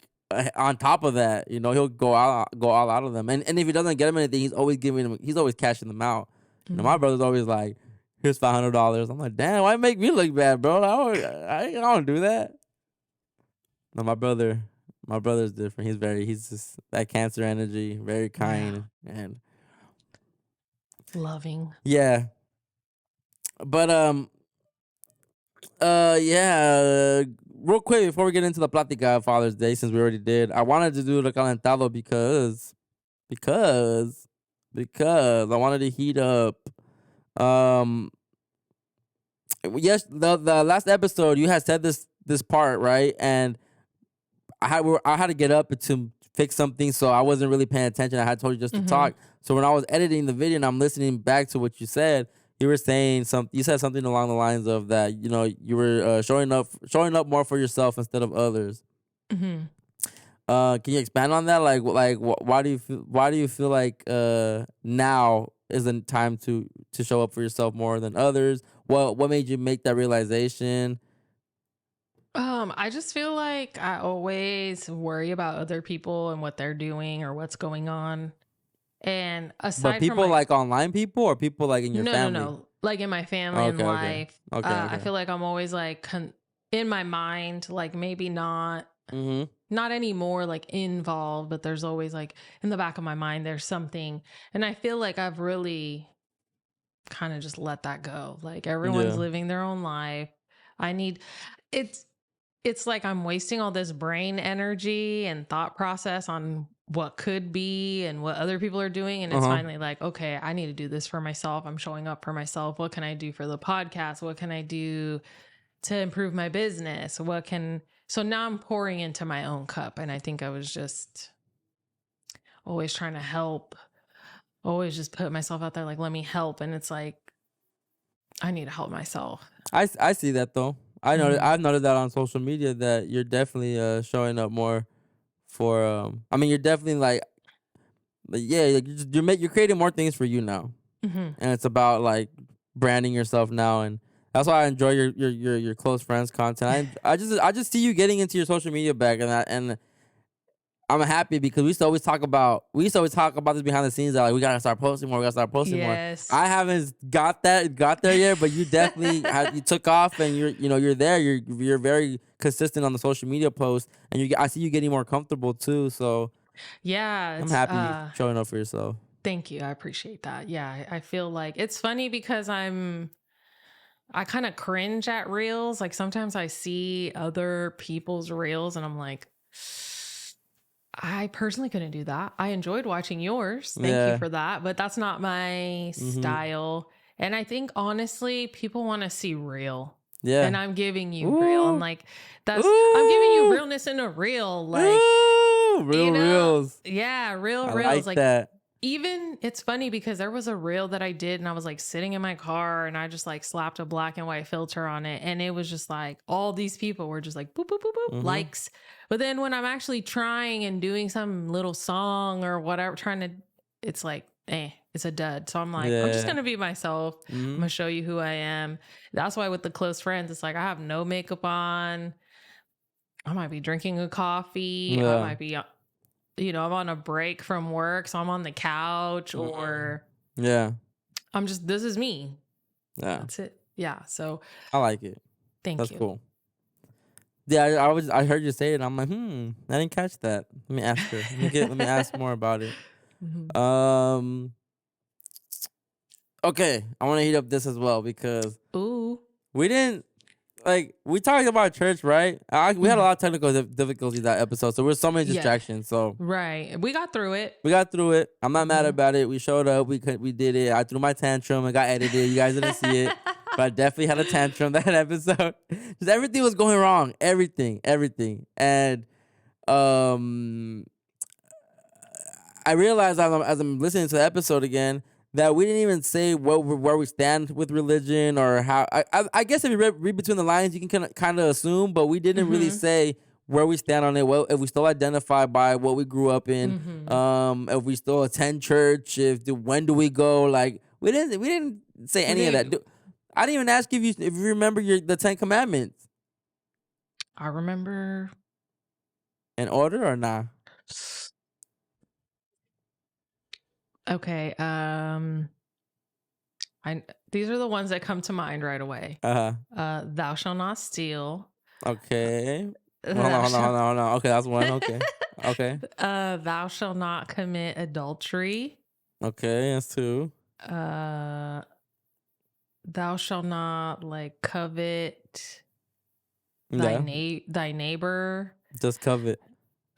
on top of that. He'll go all out of them. And if he doesn't get him anything, he's always cashing them out. My brother's always like, here's $500. I'm like, damn, why make me look bad, bro? I don't do that. No, my brother's different. He's just that Cancer energy, very kind and loving. Yeah. But real quick before we get into the Platica of Father's Day, since we already did, I wanted to do Recalentado because I wanted to heat up. Yes, the last episode you had said this part, right? And I had to get up to fix something, so I wasn't really paying attention. I had told you just to talk. So when I was editing the video and I'm listening back to what you said, you were saying you said something along the lines of that, you were showing up more for yourself instead of others. Mm-hmm. Can you expand on that? Like why do you feel like now isn't time to show up for yourself more than others? What made you make that realization? I just feel like I always worry about other people and what they're doing or what's going on. And aside people from like online people or people like in your family? No. Like in my family and life. Okay. I feel like I'm always like in my mind, like maybe not anymore like involved, but there's always like in the back of my mind, there's something. And I feel like I've really kind of just let that go. Like everyone's living their own life. It's like I'm wasting all this brain energy and thought process on what could be and what other people are doing. And it's finally like, okay, I need to do this for myself. I'm showing up for myself. What can I do for the podcast? What can I do to improve my business? So now I'm pouring into my own cup. And I think I was just always trying to help, always just put myself out there. Like, let me help. And it's like, I need to help myself. I see that though. I've noticed that on social media that you're definitely showing up more for you're definitely like you're creating more things for you now. And it's about like branding yourself now, and that's why I enjoy your close friends content. I just see you getting into your social media back, and I'm happy because we used to always talk about this behind the scenes that like we gotta start posting more. More. I haven't got there yet, but you definitely you took off and you're there. You're very consistent on the social media posts, and I see you getting more comfortable too. So yeah, I'm happy you're showing up for yourself. Thank you. I appreciate that. Yeah, I feel like it's funny because I kind of cringe at reels. Like sometimes I see other people's reels and I'm like, I personally couldn't do that. I enjoyed watching yours. Thank you for that. But that's not my style. And I think honestly, people want to see real. Yeah. And I'm giving you real. I'm Ooh. like, I'm giving you Ooh. realness in a real, like, Ooh, real you know, reels. yeah, real I reels. like that. Even it's funny because there was a reel that I did and I was like sitting in my car and I just like slapped a black and white filter on it. And it was just like all these people were just like boop, boop, boop, boop, likes. But then when I'm actually trying and doing some little song or whatever, it's like, it's a dud. So I'm like, I'm just Yeah. going to be myself. I'm going to show you who I am. That's why with the close friends, it's like I have no makeup on. I might be drinking a coffee. I might be, I'm on a break from work, so I'm on the couch, or this is me. Yeah. That's it. Yeah. So I like it. thank That's you. cool. Yeah, I heard you say it. I'm like, I didn't catch that. Let me ask her. Let me ask more about it. Okay, I want to heat up this as well because we didn't we talked about church, right? We had a lot of technical difficulties that episode, so there's so many distractions. So right, we got through it. I'm not mad about it. We showed up. We did it. I threw my tantrum. It got edited. You guys didn't see it, but I definitely had a tantrum that episode. Just everything was going wrong. Everything, and I realized as I'm listening to the episode again that we didn't even say where we stand with religion or how. I guess if you read between the lines, you can kind of assume, but we didn't really say where we stand on it. Well, if we still identify by what we grew up in, if we still attend church, when do we go? Like we didn't say any of that. I didn't even ask if you remember the 10 Commandments. I remember. In order or not? Okay. These are the ones that come to mind right away. Thou shalt not steal. Okay. Hold on. Okay, that's one. Okay. Thou shalt not commit adultery. Okay, that's two. Thou shalt not covet thy neighbor. Just covet.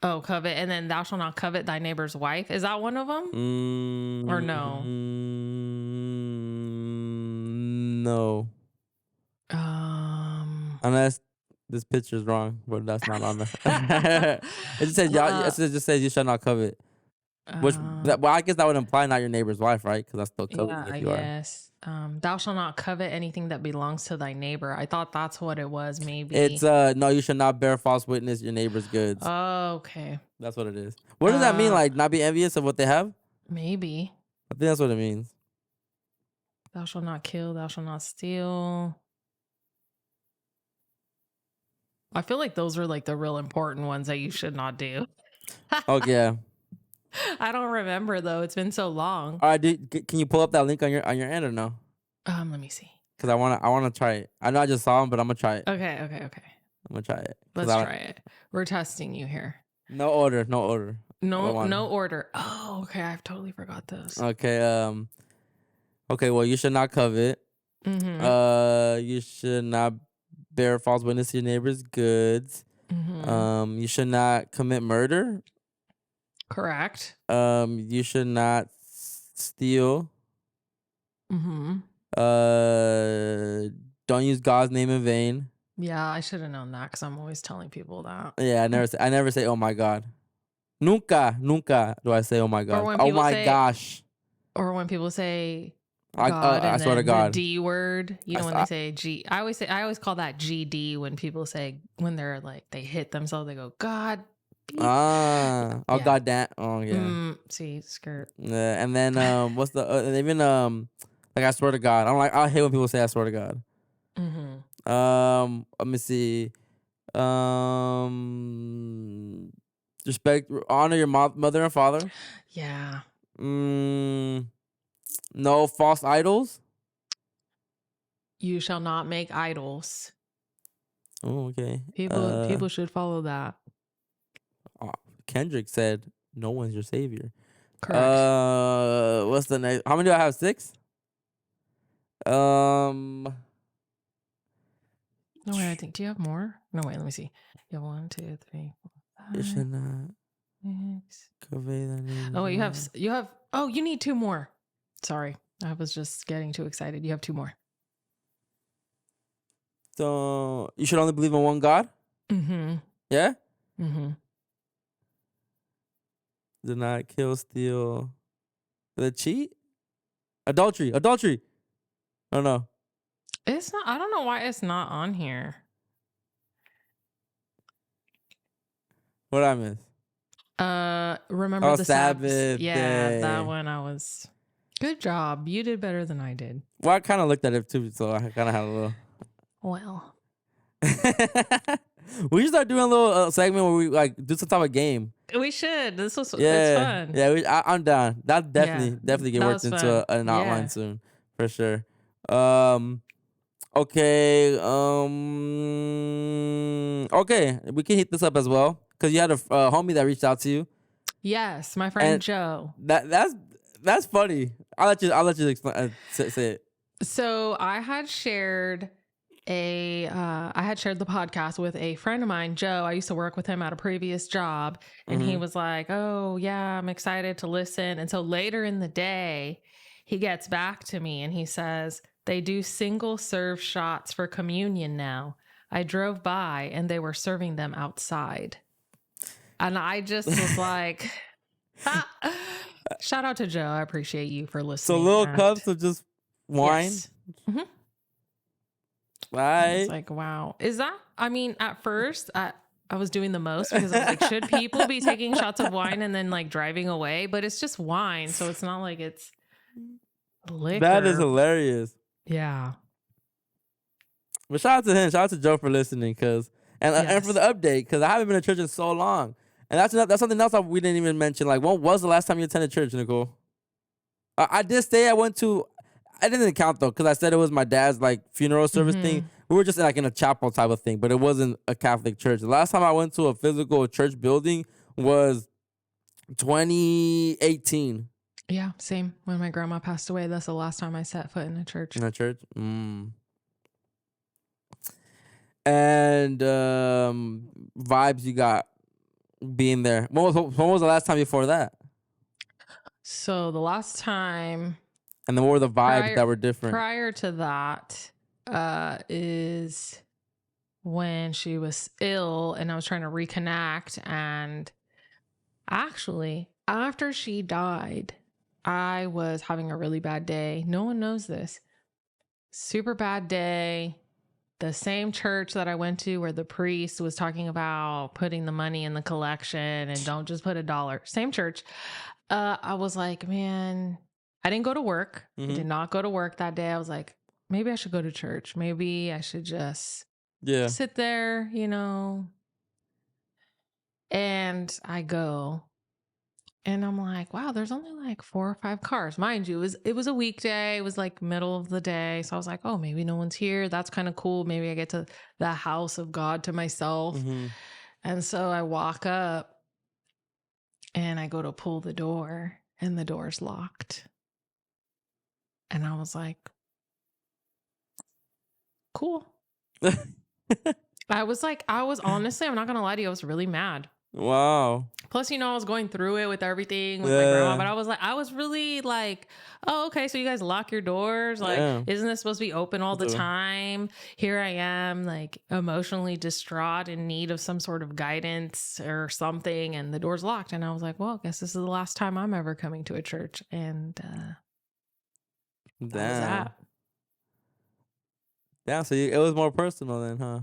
Oh, covet, and then thou shalt not covet thy neighbor's wife. Is that one of them? Or no? No. Unless this picture's wrong, but that's not on there. It just says just says you shall not covet. Which, I guess that would imply not your neighbor's wife, right? Because that's still coveting if you are. Thou shalt not covet anything that belongs to thy neighbor. I thought that's what it was. Maybe it's no. You should not bear false witness your neighbor's goods. Oh, okay. That's what it is. What does that mean? Like not be envious of what they have? Maybe. I think that's what it means. Thou shalt not kill. Thou shalt not steal. I feel like those are the real important ones that you should not do. Oh yeah. I don't remember though. It's been so long. All right, can you pull up that link on your end or no? Let me see. Because I wanna try it. I know I just saw him, but I'm gonna try it. Okay. I'm gonna try it. Let's try it. We're testing you here. No order. No order. Oh, okay. I totally forgot those. Okay. Okay. Well, you should not covet. You should not bear false witness to your neighbor's goods. You should not commit murder. Correct. You should not steal. Don't use God's name in vain. Yeah, I should have known that because I'm always telling people that. Yeah, I never say oh my God. Nunca do I say oh my God. Oh my gosh. Or when people say God, I swear to God. The D word. When they say G. I always call that GD when people say when they're they hit themselves, they go God. Oh yeah. God damn. Oh yeah. See, skirt. Yeah, and then what's the even I swear to God. I hate when people say I swear to God. Let me see. Respect, honor your mother and father. Yeah. No false idols. You shall not make idols. Oh, okay. People should follow that. Kendrick said, "No one's your savior." Correct. What's the next? How many do I have? 6. No wait, I think. Do you have more? No wait, let me see. You have 1, 2, 3, 4, 5. You should not. 6. Oh wait, you have. Oh, you need 2 more. Sorry, I was just getting too excited. You have 2 more. So you should only believe in one God. Mm-hmm. Yeah. Mm-hmm. Do not kill, steal, cheat, adultery. I don't know. It's not. I don't know why it's not on here. What I miss? Remember the Sabbath. Yeah, day. that one. I was. Good job. You did better than I did. Well, I kind of looked at it too, so I kind of had a little. Well, We should start doing a little segment where we like do some type of game. we should. It's fun. Yeah. I'm down. That definitely get that worked was into fun. an outline Yeah. soon for sure. Okay. Okay. We can hit this up as well because you had a homie that reached out to you. Yes, my friend And Joe. That's funny. I'll let you explain. Say it. So I had shared the podcast with a friend of mine, Joe. I used to work with him at a previous job, and he was like, "Oh yeah, I'm excited to listen." And so later in the day, he gets back to me and he says, "They do single serve shots for communion now. I drove by and they were serving them outside." And I just was like, shout out to Joe. I appreciate you for listening. So little cups of just wine. Yes. Mm-hmm. Right. It's like, wow. Is that, I mean, at first I was doing the most because I was like, should people be taking shots of wine and then like driving away? But it's just wine. So it's not like it's liquor. That is hilarious. Yeah. But shout out to him. Shout out to Joe for listening, and for the update, because I haven't been to church in so long. And that's something else we didn't even mention. Like, when was the last time you attended church, Nicole? I did say I went to. I didn't count though, because I said it was my dad's like funeral service thing. We were just like in a chapel type of thing, but it wasn't a Catholic church. The last time I went to a physical church building was 2018. Yeah, same. When my grandma passed away, that's the last time I set foot in a church. In a church? And vibes you got being there. When was the last time before that? So the last time. And then what were the vibes that were different? Prior to that is when she was ill and I was trying to reconnect. And actually, after she died, I was having a really bad day. No one knows this. Super bad day. The same church that I went to where the priest was talking about putting the money in the collection and don't just put $1. Same church. I was like, man, I didn't go to work. I did not go to work that day. I was like, maybe I should go to church. Maybe I should just sit there, And I go. And I'm like, wow, there's only like 4 or 5 cars. Mind you, it was a weekday. It was like middle of the day. So I was like, oh, maybe no one's here. That's kind of cool. Maybe I get to the house of God to myself. And so I walk up and I go to pull the door and the door's locked. And I was like, cool. I was honestly, I'm not going to lie to you. I was really mad. Wow. Plus, I was going through it with everything with my grandma, but I was really like, oh, okay, so you guys lock your doors? Like, isn't this supposed to be open all the time? Here I am, like, emotionally distraught in need of some sort of guidance or something, and the door's locked. And I was like, well, I guess this is the last time I'm ever coming to a church. And that was that. Yeah, so it was more personal then, huh?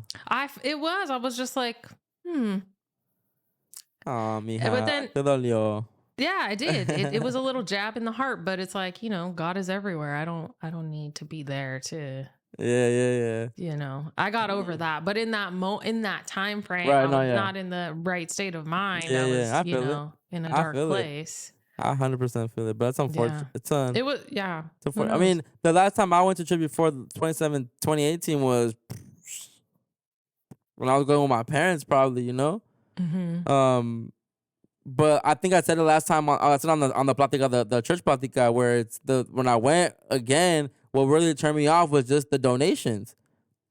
It was. I was just like, Oh, mija. But then, te dolió. Yeah, I did. It was a little jab in the heart, but it's like, God is everywhere. I don't need to be there to. Yeah. I got over that, but in that time frame, right, I was not in the right state of mind. I was, in a dark place. I 100% feel it, but it's unfortunate. Yeah. It was, I mean, the last time I went to church before 2018 was when I was going with my parents, probably, But I think I said it last time I said on the Platica, the church Platica, where when I went again, what really turned me off was just the donations.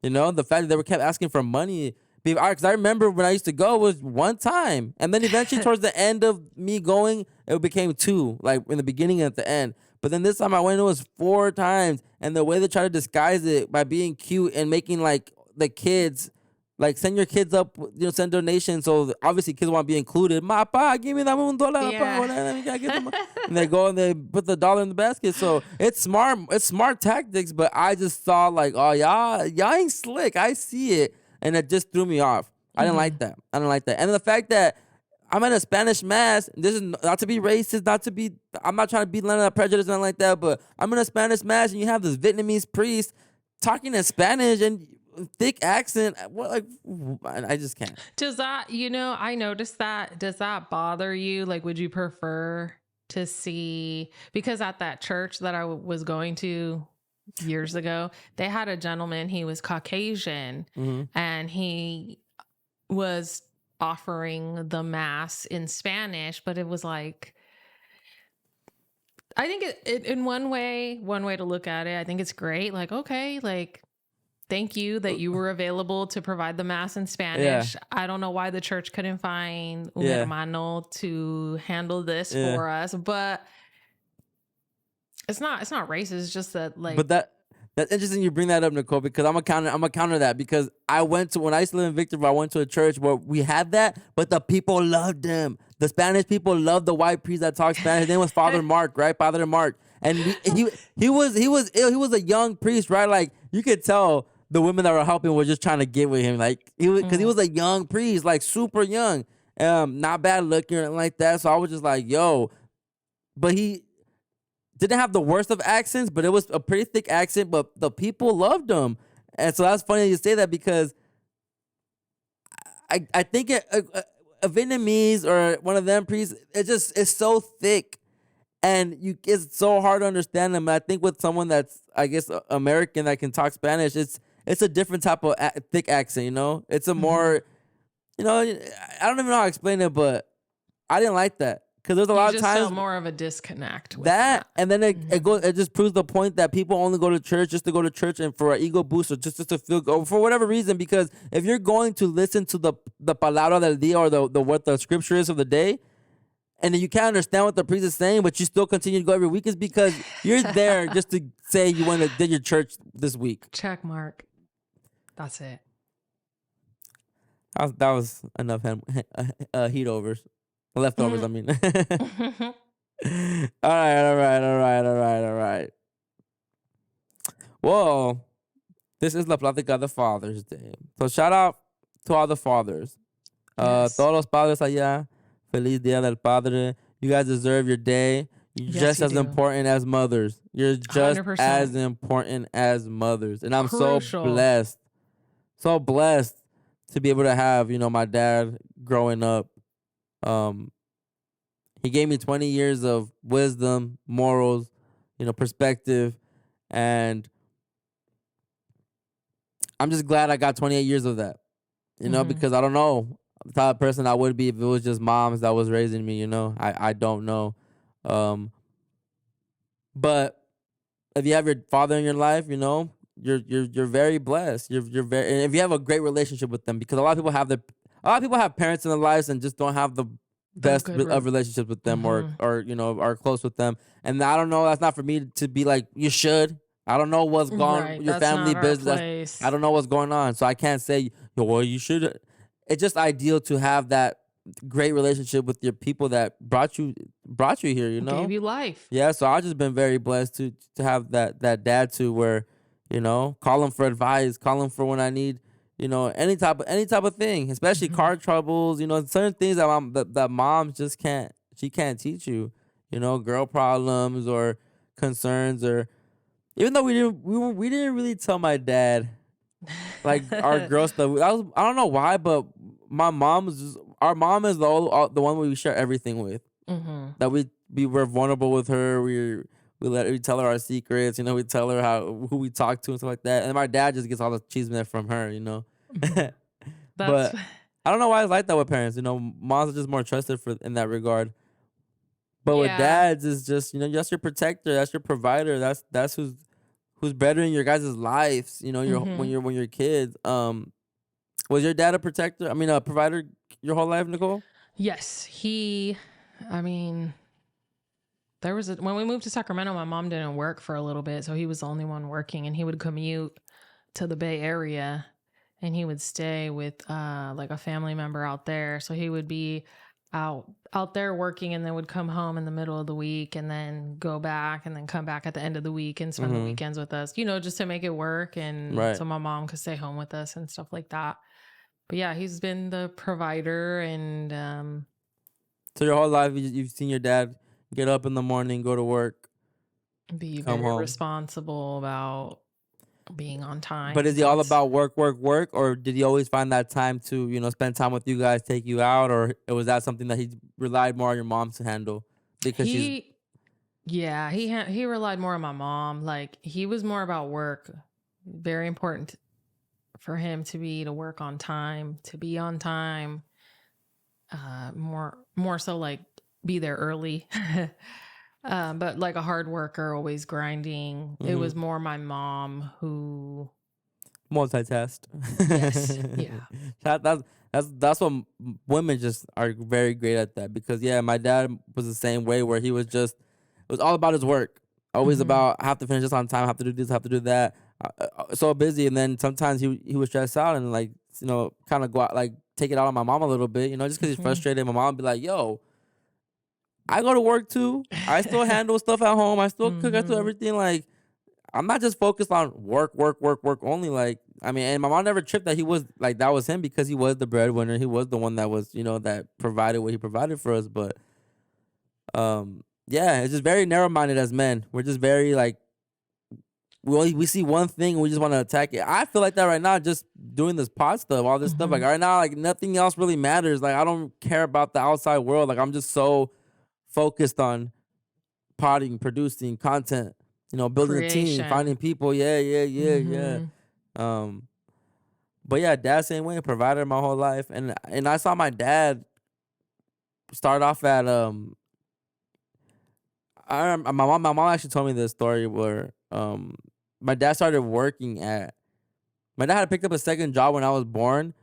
The fact that they were kept asking for money. Because I remember when I used to go, it was one time. And then eventually towards the end of me going, it became 2, like in the beginning and at the end. But then this time I went, it was 4 times. And the way they try to disguise it by being cute and making like the kids. Like, send your kids up, send donations. So obviously kids want to be included. Ma, pa, give me that $1, Yeah. pa. Let me get them. And they go and they put the dollar in the basket. So it's smart. It's smart tactics. But I just saw like, oh, y'all ain't slick. I see it. And it just threw me off. I didn't like that. I didn't like that. And the fact that I'm at a Spanish mass. This is not to be racist, I'm not trying to be none of that prejudice, nothing like that. But I'm in a Spanish mass and you have this Vietnamese priest talking in Spanish and thick accent. What, like, I just can't. Does that, I noticed that. Does that bother you? Like, would you prefer to see, because at that church that I was going to years ago, they had a gentleman, he was Caucasian, and he was offering the mass in Spanish, but it was like, I think it in one way to look at it, I think it's great. Like, okay, like, thank you that you were available to provide the mass in Spanish. Yeah. I don't know why the church couldn't find un hermano to handle this for us, but it's not racist. It's just that, like, but that's interesting you bring that up, Nicole, because I'm gonna counter that, because when I used to live in Victorville, I went to a church where we had that, but the people loved him. The Spanish people loved the white priest that talked Spanish. His name was Father Mark, right? Father Mark. And he was ill. He was a young priest, right? Like, you could tell the women that were helping were just trying to get with him, like, because he was a young priest, like super young, not bad looking or anything like that. So I was just like, yo, but he didn't have the worst of accents, but it was a pretty thick accent. But the people loved him, and so that's funny you say that, because I think a Vietnamese or one of them priests, it's so thick. And it's so hard to understand them. And I think with someone that's, I guess, American that can talk Spanish, it's a different type of thick accent, It's a more, I don't even know how to explain it, but I didn't like that. Because there's a lot of times felt more of a disconnect with that. And then it just proves the point that people only go to church just to go to church and for an ego boost, or just to feel good, for whatever reason. Because if you're going to listen to the Palabra del Día, or the what the scripture is of the day, and then you can't understand what the priest is saying, but you still continue to go every week, is because you're there just to say you went to did your church this week. Check mark. That's it. That was enough heat overs. Leftovers, I mean. All right. Well, this is La Platica, the Father's Day. So shout out to all the fathers. Yes. Todos los padres allá. Feliz Dia del Padre. You guys deserve your day. You're just as important as mothers. You're just 100%. As important as mothers. And I'm so blessed to be able to have, my dad growing up. He gave me 20 years of wisdom, morals, perspective. And I'm just glad I got 28 years of that, because I don't know the type of person I would be if it was just moms that was raising me, I don't know. But if you have your father in your life, you're very blessed. You're very, and if you have a great relationship with them, because a lot of people have parents in their lives and just don't have the best of relationships with them, or are close with them. And I don't know, that's not for me to be like, you should. I don't know what's going on, your family business. I don't know what's going on. So I can't say, well, you should. It's just ideal to have that great relationship with your people that brought you here, Gave you life. Yeah, so I've just been very blessed to have that dad too, where, call him for advice, call him for when I need, any type of thing, especially car troubles, certain things that moms just can't teach you, girl problems or concerns, or even though we didn't really tell my dad like our girl stuff. I don't know why, but our mom is the one we share everything with. That we're vulnerable with her. We tell her our secrets. We tell her who we talk to and stuff like that. And my dad just gets all the chisme from her. But I don't know why it's like that with parents. Moms are just more trusted in that regard. But with dads, it's just that's your protector, that's your provider, that's who's bettering your guys' lives. When you're kids. Was your dad a provider your whole life, Nicole? Yes, when we moved to Sacramento, my mom didn't work for a little bit, so he was the only one working, and he would commute to the Bay Area and he would stay with like a family member out there. So he would be out there working, and then would come home in the middle of the week, and then go back, and then come back at the end of the week and spend the weekends with us, just to make it work, and so my mom could stay home with us and stuff like that. But yeah, he's been the provider, and So your whole life, you've seen your dad get up in the morning, go to work, be come very home. responsible about being on time. But is he all about work, or did he always find that time to, spend time with you guys, take you out, or was that something that he relied more on your mom to handle? Because he relied more on my mom. Like, he was more about work. Very important for him to work on time, to be on time. More so like be there early. But like a hard worker, always grinding. It was more my mom who multitask. Yes. Yeah. That's what women just are very great at that, because my dad was the same way, where he was just, it was all about his work, always about, I have to finish this on time, I have to do this, I have to do that, so busy. And then sometimes he would stress out and like, kind of go out, like take it out on my mom a little bit, just because he's frustrated. My mom would be like, yo, I go to work too, I still handle stuff at home, I still cook, I do everything. Like, I'm not just focused on work only. Like, I mean, and my mom never tripped that he was like, that was him, because he was the breadwinner. He was the one that was, that provided what he provided for us. But, it's just very narrow-minded as men. We're just very like, we see one thing and we just want to attack it. I feel like that right now, just doing this pod stuff, all this stuff. Like right now, like nothing else really matters. Like, I don't care about the outside world. Like, I'm just so focused on podding, producing content. Building a team, finding people. Yeah. But yeah, dad same way, provider my whole life. And I saw my dad start off at my mom actually told me this story where my dad started working at, my dad had picked up a second job when I was born.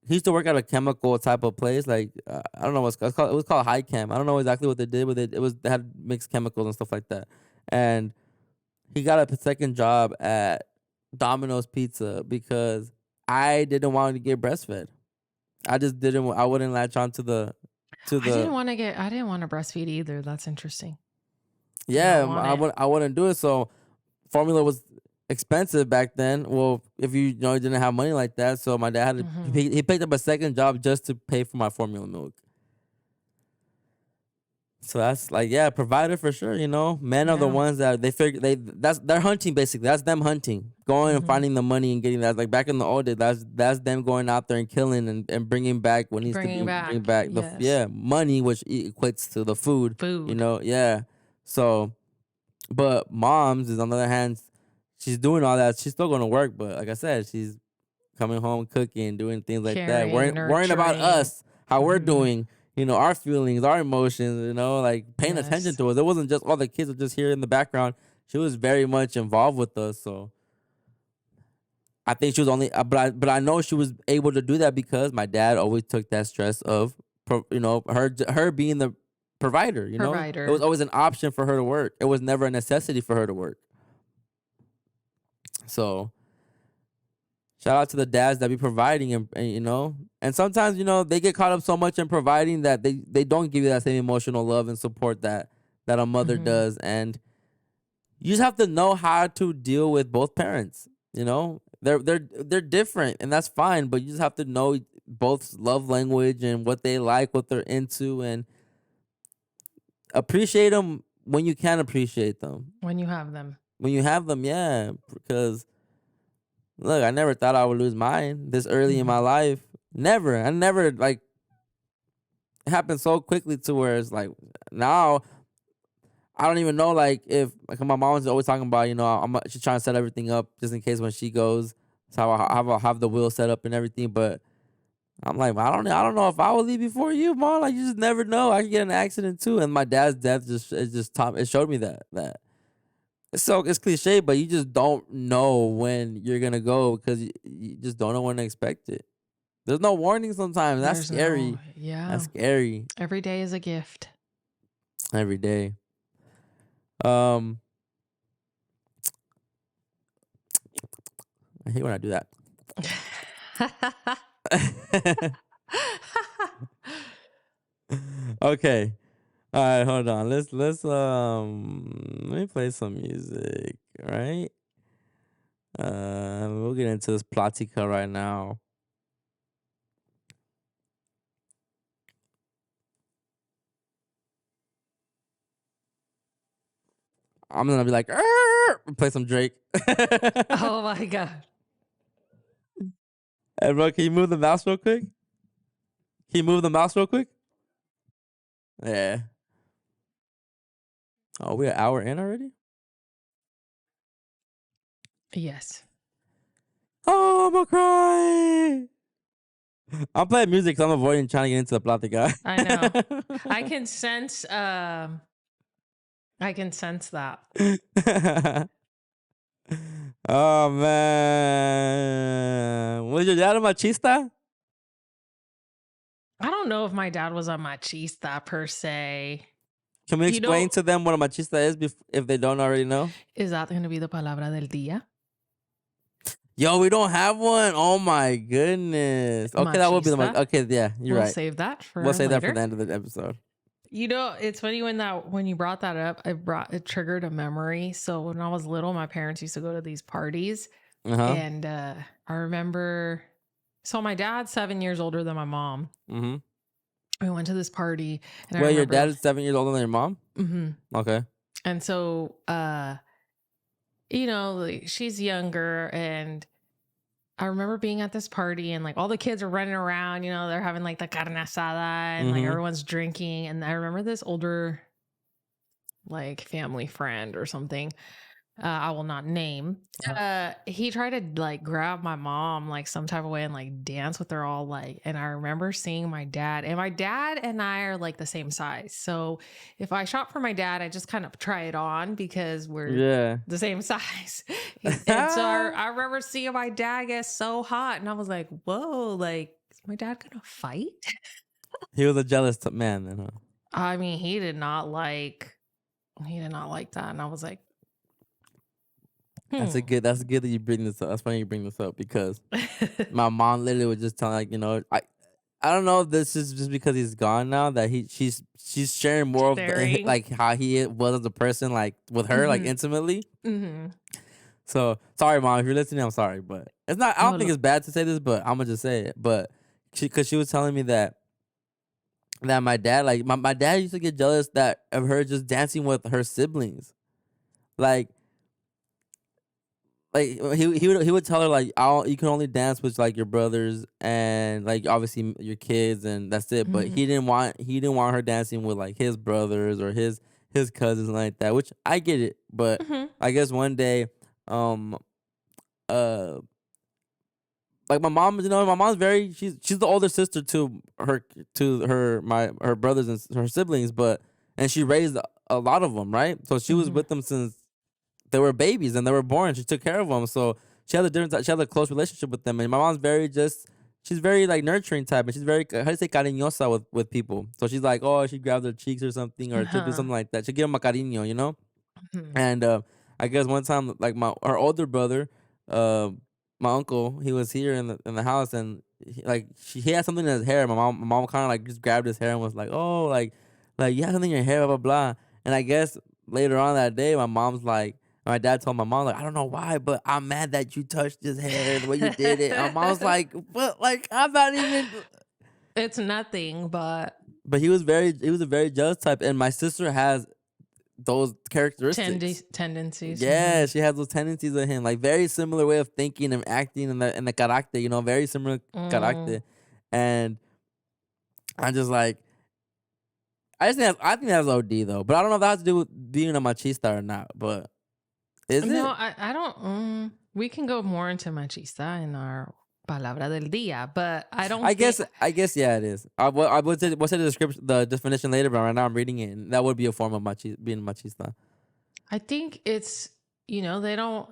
He used to work at a chemical type of place, like I don't know what's called. It was called High Chem. I don't know exactly what they did, but they had mixed chemicals and stuff like that. And he got a second job at Domino's Pizza because I didn't want to get breastfed. I just didn't. I wouldn't latch on to the. I didn't want to breastfeed either. That's interesting. Yeah, I wouldn't do it. So formula was expensive back then. Well, if you didn't have money like that, so my dad had to, he picked up a second job just to pay for my formula milk. So that's like, provider for sure. Men are the ones that they're hunting basically. That's them hunting, going and finding the money and getting that. Like back in the old days, that's them going out there and killing and bringing back what needs to be bring back. The money, which equates to the food. So, but moms is on the other hand, she's doing all that. She's still going to work, but like I said, she's coming home, cooking, doing things like that, worrying about us, how we're doing. Our feelings, our emotions, like paying attention to us. It wasn't just all the kids were just here in the background. She was very much involved with us. So I think she was only, but I know she was able to do that because my dad always took that stress of, her being the provider. It was always an option for her to work. It was never a necessity for her to work. So shout out to the dads that be providing and sometimes, they get caught up so much in providing that they don't give you that same emotional love and support that a mother does. And you just have to know how to deal with both parents. They're different and that's fine, but you just have to know both love language and what they like, what they're into, and appreciate them when you can appreciate them. When you have them. Yeah. Because look, I never thought I would lose mine this early in my life. Never. I never, like, it happened so quickly to where it's like, now, I don't even know, like, if, like, my mom was always talking about, she's trying to set everything up just in case when she goes, so I'll have the wheel set up and everything, but I'm like, I don't know if I will leave before you, mom. Like, you just never know. I could get in an accident too. And my dad's death it showed me that. It's cliche, but you just don't know when you're gonna go because you just don't know when to expect it. There's no warning sometimes. That's scary. That's scary. Every day is a gift. Every day. I hate when I do that. Okay. All right, hold on. Let's let me play some music, right? We'll get into this Platica right now. I'm gonna be like, play some Drake. Oh my god. Hey, bro, can you move the mouse real quick? Can you move the mouse real quick? Yeah. Oh, we're an hour in already? Yes. Oh, I'm gonna cry. I'm playing music because I'm avoiding trying to get into the Platica. I know. I can sense that. Oh, man. Was your dad a machista? I don't know if my dad was a machista per se. Can we You know- explain to them what a machista is if they don't already know? Is that going to be the palabra del día? Yo, we don't have one. Oh my goodness. Okay, that would be the Machista? okay. Yeah, you're We'll right. save that for We'll save that for later. the end of the episode. You know, it's funny when you brought that up, it triggered a memory. So when I was little, my parents used to go to these parties, and I remember. So my dad's 7 years older than my mom. Mm-hmm. We went to this party, and Wait, I your remember, dad is 7 years older than your mom? Mhm. Okay. And so, you know, like, she's younger, and I remember being at this party, and like all the kids are running around, you know, they're having like the carne asada, and like Mhm. everyone's drinking. And I remember this older, like, family friend or something, I will not name. He tried to like grab my mom like some type of way and like dance with her all like. And I remember seeing my dad, and my dad and I are like the same size. So if I shop for my dad, I just kind of try it on because we're Yeah. the same size. And so I remember seeing my dad get so hot, and I was like, whoa, like, is my dad gonna fight? He was a jealous man then, huh? I mean, he did not like that. And I was like, That's good that you bring this up. That's funny you bring this up because my mom literally was just telling, like, you know, I don't know if this is just because he's gone now that she's sharing more of Sharing. like how he was as a person, like with her, like Mhm. intimately. Mhm. So sorry, mom, if you're listening, I'm sorry, but it's not. I don't No, think no. it's bad to say this, but I'm gonna just say it. But because she was telling me that my dad, like my dad used to get jealous that of her just dancing with her siblings, like he would tell her like you can only dance with like your brothers and like obviously your kids and that's it. But Mhm. he didn't want her dancing with like his brothers or his cousins like that, which I get it. But Mhm. I guess one day, uh like my mom, you know, my mom's very she's the older sister to her brothers and her siblings, and she raised a lot of them, right? So she was Mhm. with them since they were babies and they were born. She took care of them, so she had a close relationship with them. And my mom's she's very like nurturing type, and she's very how do you say cariñosa with people. So she's like, oh, she grabs their cheeks or something, or she'll do something like that. She'll give them a cariño, you know. Mhm. And I guess one time, like her older brother, uh, my uncle, he was here in the house, and he had something in his hair. My mom kind of like just grabbed his hair and was like, "Oh, like you have something in your hair, blah blah blah." And I guess later on that day, my dad told my mom like, "I don't know why, but I'm mad that you touched his hair the way you did it." And my mom was like, "But like I'm not even." It's nothing, but But he was a very jealous type, and my sister has those characteristics. tendencies. Yeah, Mhm. she has those tendencies of him, like very similar way of thinking and acting and the character, you know, very similar character. And I'm just like, I think that's OD though, but I don't know if that has to do with being a machista or not. But is No, it? I don't. We can go more into machista in our palabra del día, but I don't. I guess yeah, it is. I would say what's the definition later, but right now I'm reading it, and that would be a form of being machista. I think it's, you know, they don't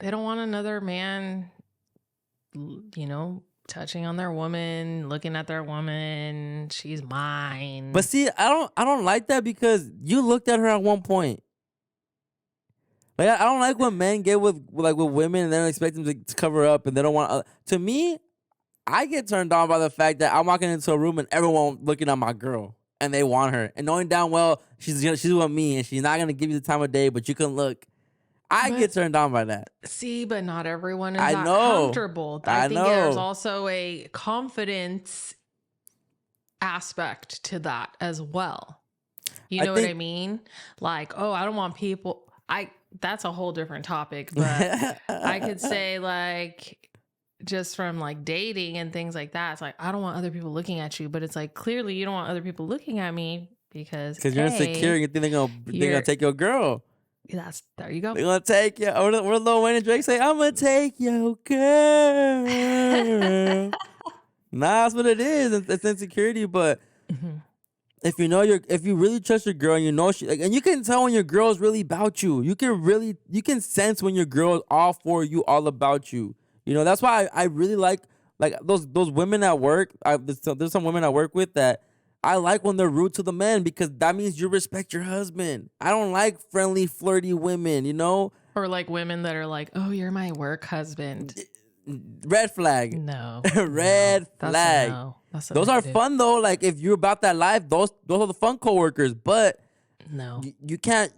want another man, you know, touching on their woman, looking at their woman. She's mine. But see, I don't like that because you looked at her at one point. Like I don't like when men get with women and they don't expect them to cover up and they don't want. To me, I get turned on by the fact that I'm walking into a room and everyone looking at my girl and they want her, and knowing damn well she's with me and she's not gonna give you the time of day, but you can look. I get turned on by that. See, but not everyone is I that know. comfortable. I think there's know. also a confidence aspect to that as well. You know what I mean? Like, oh, I don't want people. That's a whole different topic, but I could say like just from like dating and things like that. It's like, I don't want other people looking at you, but it's like, clearly you don't want other people looking at me because you're insecure and you think they're gonna take your girl. There you go. They're gonna take you. Or Lil Wayne and Drake say, I'm gonna take your girl. Nah, that's what it is. It's insecurity, but if you really trust your girl and you know and you can tell when your girl is really about you. You can sense when your girl is all for you, all about you. You know, that's why I really like those women at work. There's some women I work with that I like when they're rude to the men, because that means you respect your husband. I don't like friendly, flirty women, you know? Or like women that are like, oh, you're my work husband. Red flag. No. Red flag. Those are fun though. Like if you're about that life, those are the fun coworkers. But no, you can't.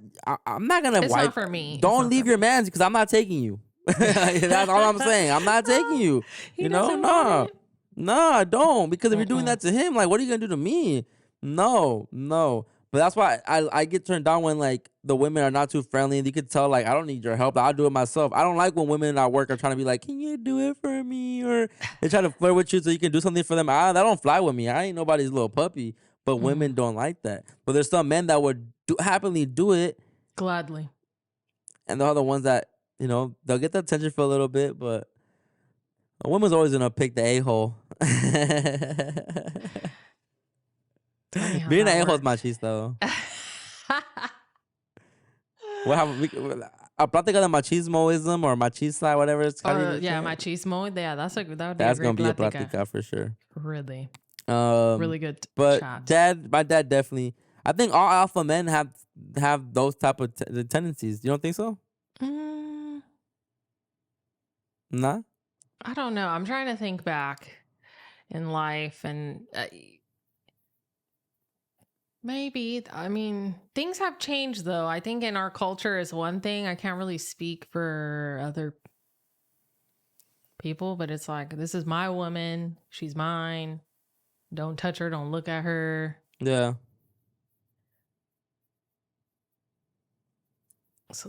I'm not gonna. It's not for me. Don't leave your mans because I'm not taking you. That's all I'm saying. I'm not taking you. You know, no, don't. Because if you're doing that to him, like, what are you gonna do to me? No. But that's why I get turned on when like the women are not too friendly and you can tell like I don't need your help. I'll do it myself. I don't like when women at work are trying to be like, can you do it for me? Or they try to flirt with you so you can do something for them. That don't fly with me. I ain't nobody's little puppy. But women don't like that. But there's some men that would happily do it gladly. And they're the ones that, you know, they'll get the attention for a little bit, but a woman's always gonna pick the a-hole. Being an a-hole is machista, though. What happened? A plática de machismoism or machista, whatever it's called. Yeah, machismo. Yeah, that's gonna be a plática for sure. Really, really good. But chat. my dad definitely. I think all alpha men have those type of tendencies. You don't think so? Nah. I don't know. I'm trying to think back in life and. Maybe. I mean, things have changed though. I think in our culture is one thing. I can't really speak for other people, but it's like, this is my woman. She's mine. Don't touch her. Don't look at her. Yeah. It's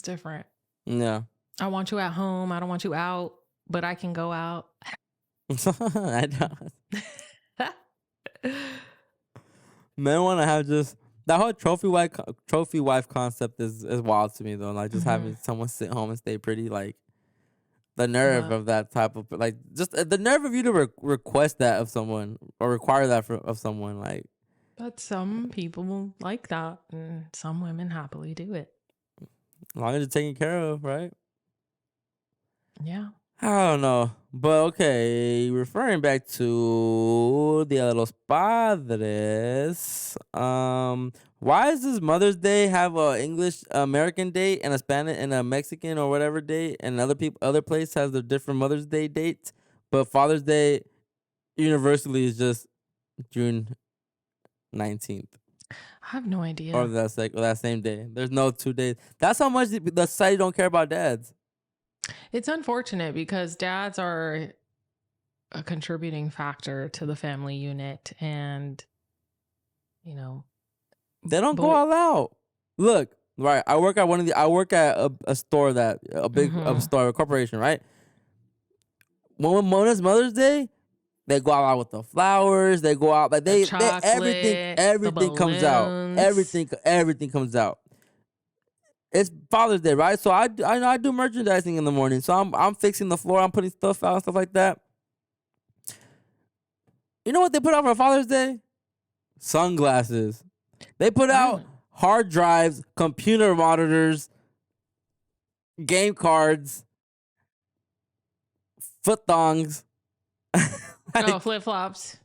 different. Yeah. I want you at home. I don't want you out, but I can go out. I don't. Men want to have just that whole trophy wife concept is wild to me though. Like just having someone sit home and stay pretty, like the nerve of that type of like just the nerve of you to request that of someone or require that of someone. Like, but some people like that, and some women happily do it. As long as you're taken care of, right? Yeah. I don't know. But okay, referring back to Dia de los Padres, why does this Mother's Day have a English American date and a Spanish and a Mexican or whatever date, and other place has their different Mother's Day dates, but Father's Day universally is just June 19th? I have no idea. Or that same day. There's no 2 days. That's how much the society don't care about dads. It's unfortunate because dads are a contributing factor to the family unit, and you know they don't go all out. Look, right? I work at a store a big store, a corporation, right? When it's Mother's Day, they go all out with the flowers. They go out like they everything comes out. Everything comes out. It's Father's Day, right? So I do merchandising in the morning. So I'm fixing the floor. I'm putting stuff out and stuff like that. You know what they put out for Father's Day? Sunglasses. They put out hard drives, computer monitors, game cards, foot thongs. Flip flops.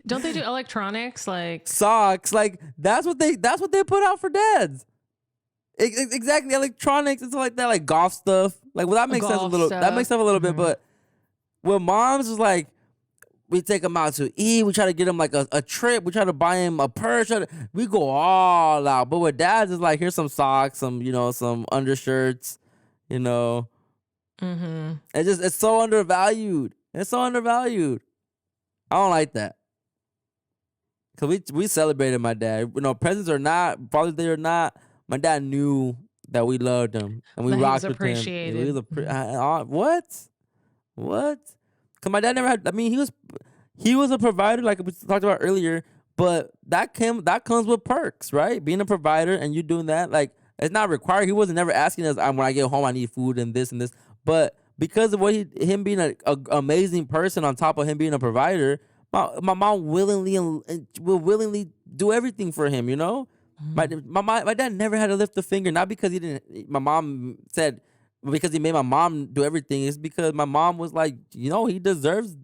Don't they do electronics like socks? Like that's what they put out for dads. Exactly, electronics and stuff like that, like golf stuff. Like, well, that makes sense a Golf little. That makes stuff. sense a little bit, but with moms, is like we take them out to eat. We try to get him like a trip. We try to buy him a purse. We go all out. But with dads, it's like here's some socks, some undershirts. You know, Mm-hmm. it's so undervalued. It's so undervalued. I don't like that. Cause we celebrated my dad. Presents or not, Father's Day or not, my dad knew that we loved him and we That he was rocked with him. appreciated. What? What? Cause my dad never had. I mean, he was a provider, like we talked about earlier. But that comes with perks, right? Being a provider and you doing that, like it's not required. He wasn't never asking us, when I get home, I need food and this and this. But because of him being a amazing person, on top of him being a provider. My mom will willingly do everything for him, you know? My dad never had to lift a finger, not because he didn't. My mom said, because he made my mom do everything. It's because my mom was like, he deserves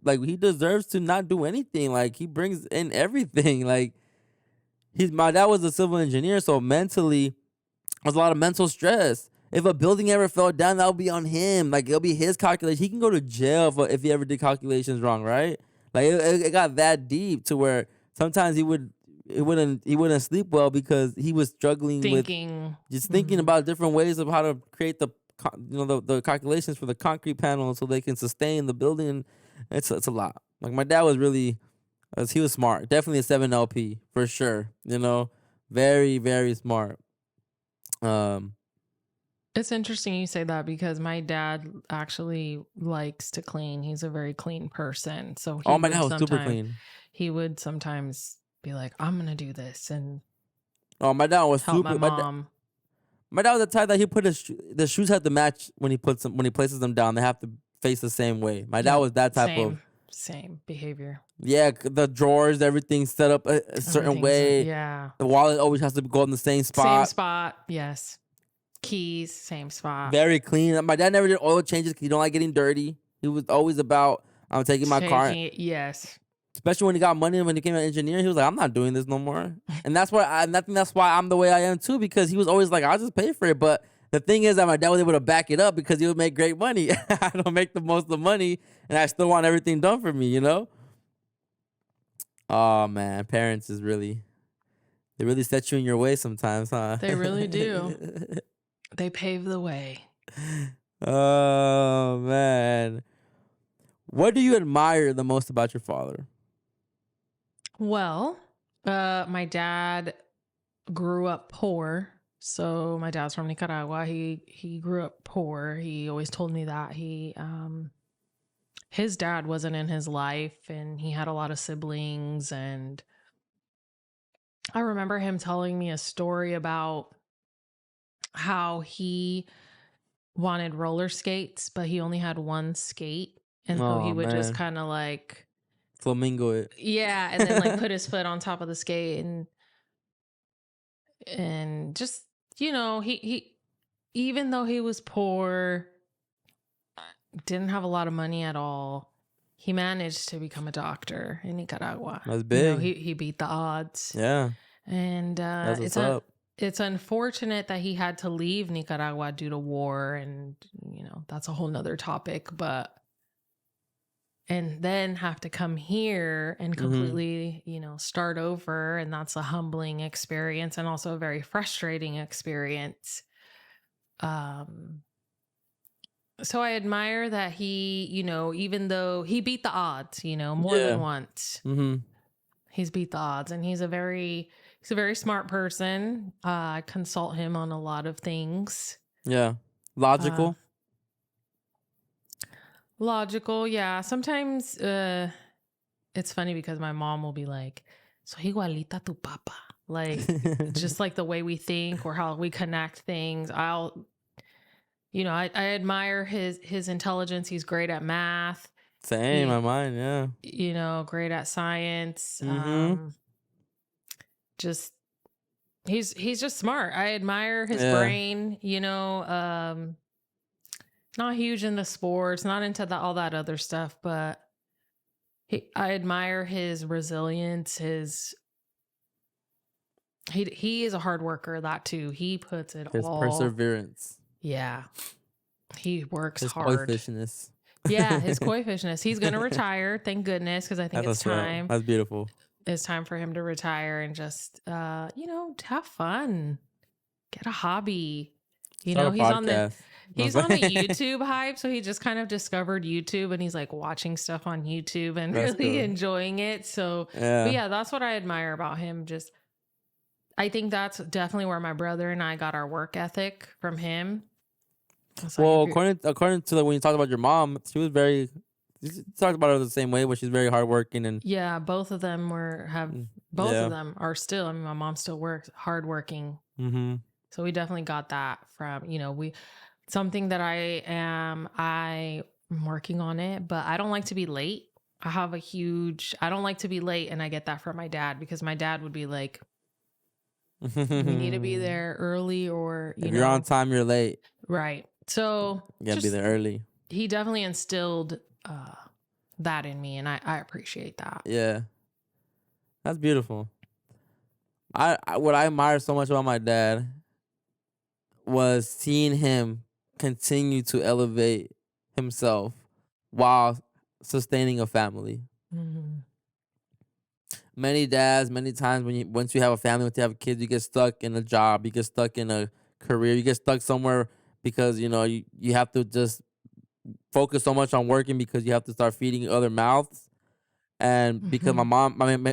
to not do anything. Like, he brings in everything. Like, my dad was a civil engineer, so mentally, there's a lot of mental stress. If a building ever fell down, that would be on him. Like, it'll be his calculation. He can go to jail if he ever did calculations wrong, right? Like it got that deep to where sometimes he wouldn't sleep well because he was struggling thinking about different ways of how to create the calculations for the concrete panel so they can sustain the building. It's a lot. Like, my dad was he was smart. Definitely a 7LP for sure. Very, very smart. It's interesting you say that because my dad actually likes to clean. He's a very clean person. So my dad was super clean. He would sometimes be like, I'm going to do this and my dad was help super. my mom. My dad was the type that he put the shoes have to match when he places them down. They have to face the same way. My dad was that type of same behavior. Yeah, the drawers, everything set up a certain way. Yeah. The wallet always has to go in the same spot. Same spot, yes. Keys, same spot. Very clean. My dad never did oil changes because he don't like getting dirty. He was always about, I'm taking my car. Yes. Especially when he got money and when he became an engineer, he was like, I'm not doing this no more. And that's why I think that's why I'm the way I am too, because he was always like, I'll just pay for it. But the thing is that my dad was able to back it up because he would make great money. I don't make the most of the money and I still want everything done for me, Oh man, parents they really set you in your way sometimes, huh? They really do. They pave the way. Oh man. What do you admire the most about your father? Well, my dad grew up poor. So my dad's from Nicaragua. He grew up poor. He always told me that his dad wasn't in his life and he had a lot of siblings. And I remember him telling me a story about how he wanted roller skates, but he only had one skate. And so he would just kind of like flamingo it. Yeah. And then like put his foot on top of the skate and just, he even though he was poor, didn't have a lot of money at all, he managed to become a doctor in Nicaragua. That's big. He beat the odds. Yeah. And it's unfortunate that he had to leave Nicaragua due to war, and that's a whole nother topic, and then have to come here and completely, start over. And that's a humbling experience and also a very frustrating experience. So I admire that he, even though he beat the odds, more than once, he's beat the odds, and he's a very smart person. I consult him on a lot of things. Yeah. Logical. Logical, yeah. Sometimes it's funny because my mom will be like, "Soy igualita tu papa," like just like the way we think or how we connect things. I admire his intelligence. He's great at math. Same, my mind, yeah. Great at science. Just he's just smart. I admire his brain. Not huge into sports, not into all that other stuff, but I admire his resilience, his He is a hard worker, that too. He puts it His all. perseverance. Yeah. He works His hard. koi fishness. Yeah, his koi fishness. He's going to retire. Thank goodness, because I think it's time. That's beautiful. It's time for him to retire and just, have fun. Get a hobby. He's on the YouTube hype, so he just kind of discovered YouTube, and he's like watching stuff on YouTube and really enjoying it. So, but yeah, that's what I admire about him. Just, I think that's definitely where my brother and I got our work ethic from him. Well, according to when you talked about your mom, she was very. You talked about her the same way, but she's very hardworking and. Yeah, both of them of them are still. I mean, my mom still works hardworking. Mm-hmm. So we definitely got that from something that I'm working on it, but I don't like to be late. I don't like to be late, and I get that from my dad, because my dad would be like, "You need to be there early, or if you're on time, you're late." Right. So you gotta be there early. He definitely instilled that in me, and I appreciate that. Yeah, that's beautiful. What I admire so much about my dad was seeing him continue to elevate himself while sustaining a family. Mm-hmm. Many dads, many times once you have a family, once you have kids, you get stuck in a job, you get stuck in a career, you get stuck somewhere because you have to just focus so much on working because you have to start feeding other mouths. And because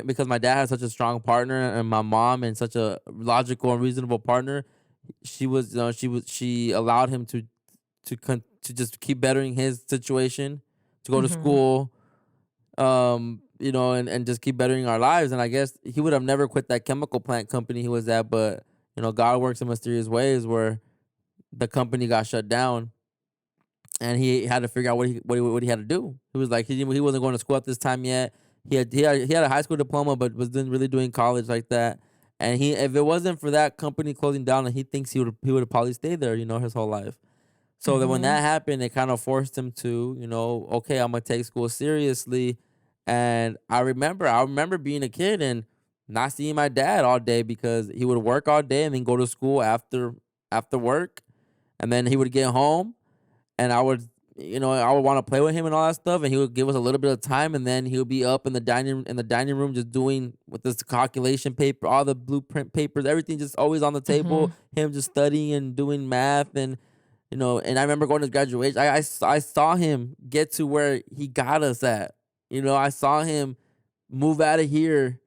because my dad had such a strong partner, and my mom and such a logical and reasonable partner, she allowed him to just keep bettering his situation, to go to school, and just keep bettering our lives. And I guess he would have never quit that chemical plant company he was at, but God works in mysterious ways where the company got shut down, and he had to figure out what he had to do. He was like, he wasn't going to school at this time yet. He had a high school diploma, but wasn't really doing college like that. And if it wasn't for that company closing down, he thinks he would have probably stayed there, his whole life. So that when that happened, it kind of forced him to, okay, I'm gonna take school seriously. And I remember being a kid and not seeing my dad all day, because he would work all day and then go to school after work, and then he would get home, and I would want to play with him and all that stuff, and he would give us a little bit of time, and then he would be up in the dining room just doing with this calculation paper, all the blueprint papers, everything just always on the table. Him just studying and doing math, and and I remember going to graduation. I saw him get to where he got us at. I saw him move out of here,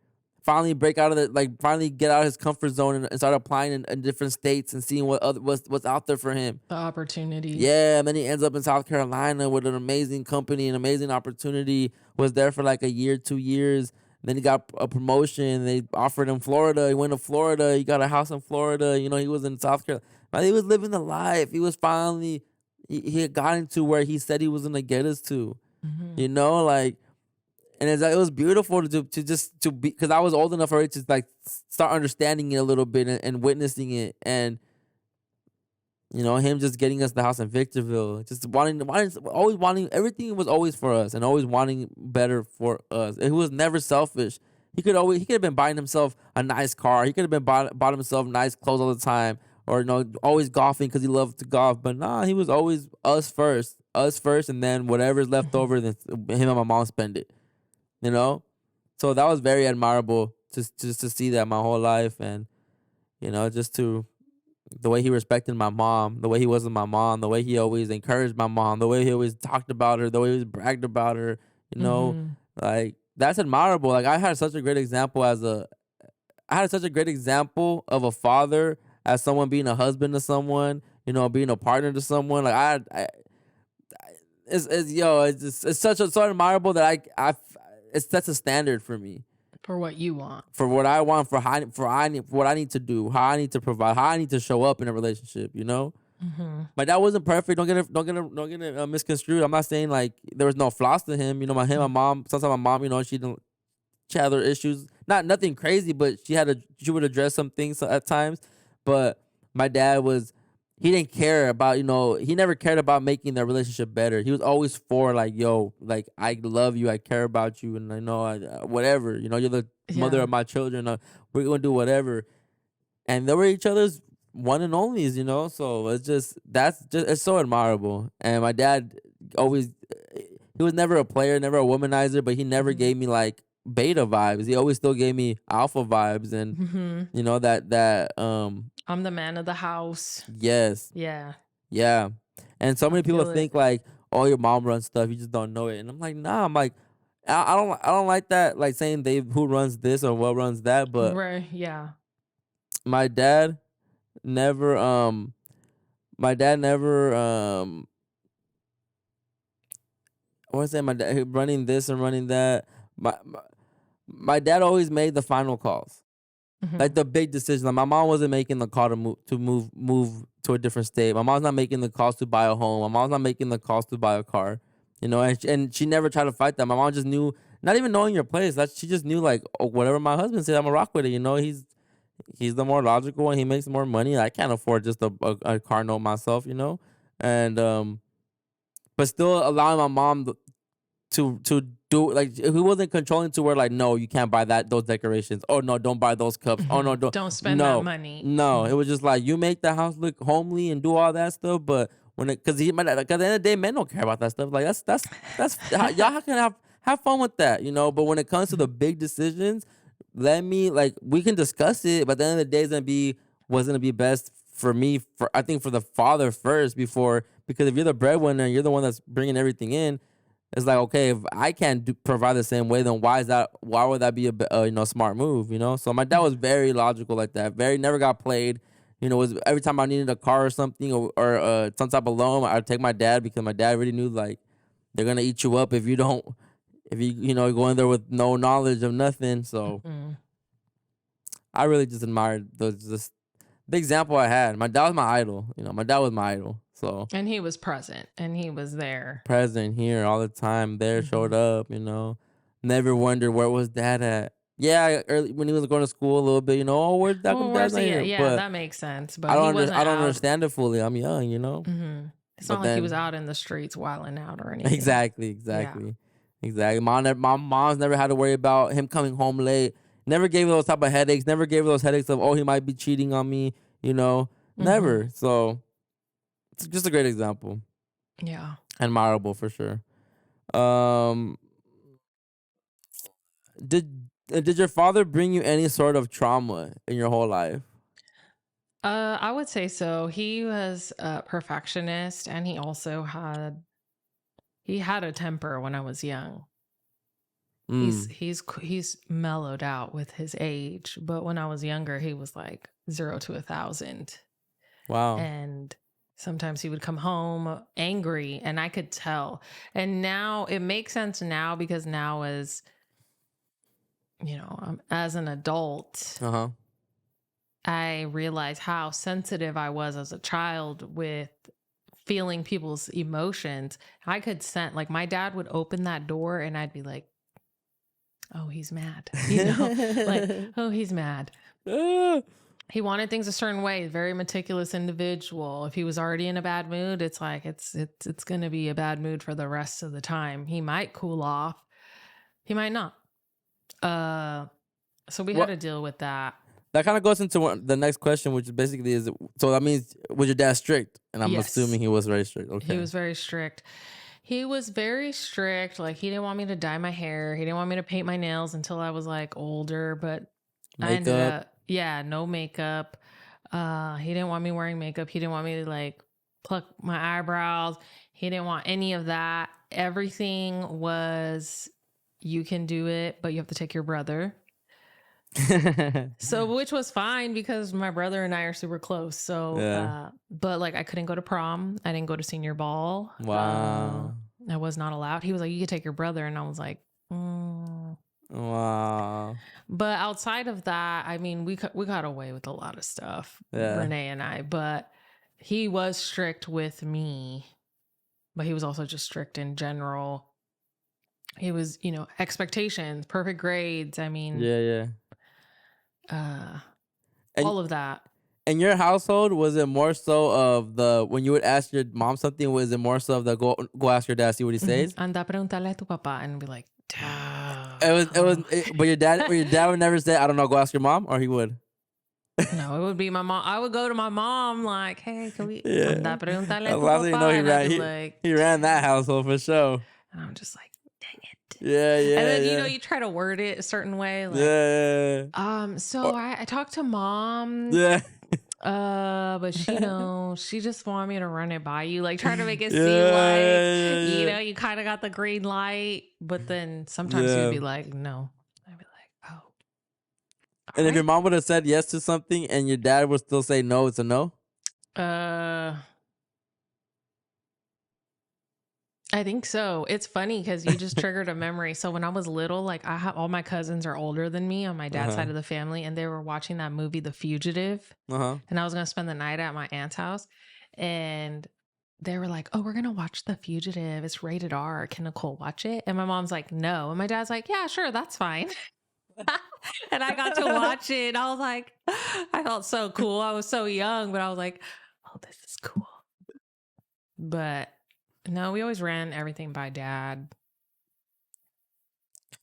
finally break out of finally get out of his comfort zone and start applying in different states and seeing what's out there for him. The opportunities. Yeah, and then he ends up in South Carolina with an amazing company, an amazing opportunity. Was there for like a year, 2 years. Then he got a promotion. They offered him Florida. He went to Florida. He got a house in Florida. He was in South Carolina. He was living the life. He was finally, he had gotten to where he said he was going to get us to. And it was beautiful to be, because I was old enough already to start understanding it a little bit and witnessing it, and him just getting us the house in Victorville, just always wanting, everything was always for us and always wanting better for us. He was never selfish. He could have been buying himself a nice car. He could have been bought himself nice clothes all the time, or always golfing because he loved to golf. But nah, he was always us first, and then whatever's left over, then him and my mom spend it. So that was very admirable just to see that my whole life, and just to the way he respected my mom, the way he was with my mom, the way he always encouraged my mom, the way he always talked about her, the way he always bragged about her, that's admirable. I had such a great example of a father, as someone being a husband to someone, being a partner to someone. It's so admirable that it sets a standard for me. For what you want. For what I want, for what I need to do, how I need to provide, how I need to show up in a relationship, My dad wasn't perfect. Don't get it misconstrued. I'm not saying there was no flaws to him. My mom, sometimes my mom, she had her issues. Nothing crazy, but she would address some things at times. But my dad he didn't care about, he never cared about making their relationship better. He was always for I love you, I care about you, and I know whatever, you're the mother of my children. We're going to do whatever. and they were each other's one and onlys, you know. So it's so admirable. And my dad always, he was never a player, never a womanizer, but he never gave me like beta vibes. He always still gave me alpha vibes, and you know that I'm the man of the house. yes, Yeah. yeah. And so many people feel think like, oh, your mom runs stuff, you just don't know it. And I'm like, nah. I'm like, I don't like that, like saying who runs this or what runs that. But Right. Yeah. my dad never my dad never I want to say my dad running this and running that. My dad always made the final calls, like the big decisions. Like my mom wasn't making the call to move to a different state. My mom's not making the calls to buy a home. My mom's not making the calls to buy a car. You know, and she never tried to fight that. My mom just knew, not even knowing your place. That she just knew like, oh, whatever my husband said, I'm a rock with it. You know, he's the more logical one. He makes more money. I can't afford just a car note myself. You know, and but still allowing my mom to do, like, he wasn't controlling to where like, no, you can't buy those decorations. Oh no, don't buy those cups. Oh no, Don't spend that money. No, it was just like, you make the house look homely and do all that stuff, but when it, because at the end of the day, men don't care about that stuff. Like that's y'all can have fun with that, you know. But when it comes to the big decisions, we can discuss it, but at the end of the day, was gonna be best for me, I think for the father first, because if you're the breadwinner and you're the one that's bringing everything in, it's like, okay, if I can't provide the same way, then why would that be a smart move, you know? So my dad was very logical like that. Never got played. You know, was every time I needed a car or something, or some type of loan, I'd take my dad, because my dad really knew like they're gonna eat you up if you go in there with no knowledge of nothing. So I really just admired the example I had. My dad was my idol. You know, my dad was my idol. So, and he was present, and he was there. Present here all the time. There, showed up, you know. Never wondered where was dad at. Yeah, early when he was going to school a little bit, you know, where's dad? Where's he at? Yeah, but that makes sense. But I don't he wasn't I don't out. understand it fully. I'm young, you know. It's not like he was out in the streets wilding out or anything. Exactly. My mom's never had to worry about him coming home late. Never gave her those type of headaches. Never gave her those headaches of, oh, he might be cheating on me, you know. Never. So it's just a great example. Yeah. Admirable for sure. Did your father bring you any sort of trauma in your whole life? I would say so. He was a perfectionist, and he also had a temper when I was young. He's mellowed out with his age, but when I was younger, he was like 0 to 1,000. Wow. And sometimes he would come home angry, and I could tell. And now it makes sense now, because now, as you know, as an adult, I realize how sensitive I was as a child with feeling people's emotions. I could sense, like, my dad would open that door and I'd be like, oh, he's mad. You know, like, oh, he's mad. He wanted things a certain way, very meticulous individual. If he was already in a bad mood, it's like, it's going to be a bad mood for the rest of the time. He might cool off. He might not. So we had to deal with that. That kind of goes into the next question, which basically is, so that means, was your dad strict? And I'm assuming he was very strict. Okay. He was very strict. He was very strict. Like, he didn't want me to dye my hair. He didn't want me to paint my nails until I was like older, but I ended up, no makeup. He didn't want me wearing makeup. He didn't want me to like pluck my eyebrows. He didn't want any of that. Everything was, you can do it, but you have to take your brother. So, which was fine, because my brother and I are super close. So, but like, I couldn't go to prom. I didn't go to senior ball. Wow. I was not allowed. He was like, you could take your brother. And I was like, Wow. But outside of that, I mean, we got away with a lot of stuff, Renee and I, but he was strict with me, but he was also just strict in general. He was, you know, expectations, perfect grades. I mean, all of that. In your household, was it more so of when you would ask your mom something, was it more so of the go ask your dad, see what he says? Anda preguntarle a tu papá, and be like, but your dad would never say, I don't know, go ask your mom, or he would? No, it would be my mom. I would go to my mom like, "Hey, can we Yeah. anda pregúntale a The tu last thing you know, papá?" he And I'd ran. be He, like, he ran that household for sure. and I'm just like, "Dang it!" Yeah, yeah, And then yeah. you try to word it a certain way, like, Yeah, So I talked to mom, yeah, but she just wanted me to run it by you, like try to make it seem like, yeah. you kind of got the green light, but then sometimes you'd Yeah. be like, no. I'd be like, oh, And if your all mom would have said yes to something and your dad would still say no, it's a no. right. I think so. It's funny because you just triggered a memory. So when I was little, like I have all my cousins are older than me on my dad's side of the family, and they were watching that movie, The Fugitive. And I was gonna spend the night at my aunt's house, and they were like, "Oh, we're gonna watch The Fugitive. It's rated R. Can Nicole watch it?" And my mom's like, "No." And my dad's like, "Yeah, sure, that's fine." And I got to watch it. And I was like, I felt so cool. I was so young, but I was like, "Oh, this is cool." But no, we always ran everything by dad.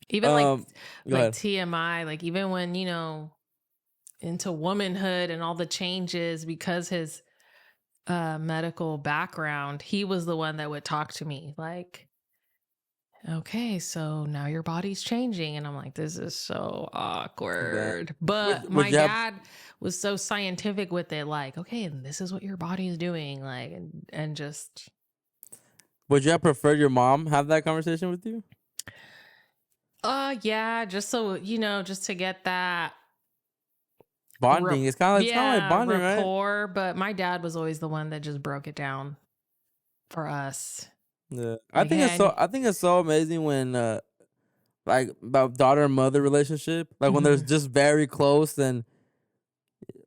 Even Go ahead. TMI, like even when, into womanhood and all the changes because his medical background, he was the one that would talk to me like, okay, so now your body's changing. And I'm like, this is so awkward. But Would my you have- dad was so scientific with it, like, okay, and this is what your body is doing, like, and just Would you have preferred your mom have that conversation with you? yeah, just so just to get that Bonding. It's kind of like bonding, right? rapport. But my dad was always the one that just broke it down for us. Yeah, Like, hey, I think it's so amazing when like about daughter and mother relationship, like when they're just very close and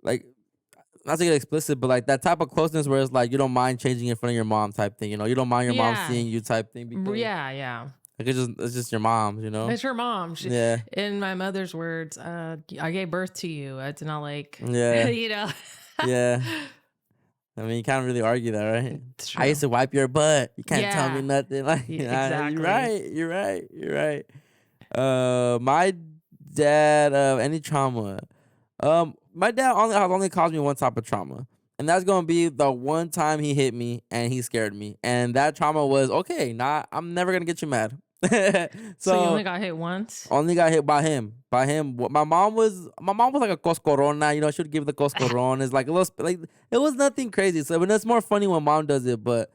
like not to get explicit, but like that type of closeness where it's like you don't mind changing in front of your mom type thing, you don't mind your mom seeing you type thing because yeah. like it's just your mom, It's your mom. Yeah. In my mother's words, I gave birth to you. It's not like, Yeah. Yeah. I mean, you can't really argue that, right? It's true. I used to wipe your butt. You can't tell me nothing. Like, Exactly. You're right. My dad, any trauma. My dad only caused me one type of trauma, and that's gonna be the one time he hit me and he scared me, and that trauma was okay. I'm never gonna get you mad. So you only got hit once? Only got hit by him. My mom was like a coscorona. She would give the coscoron. It's like a little like it was nothing crazy. So but it's more funny when mom does it. But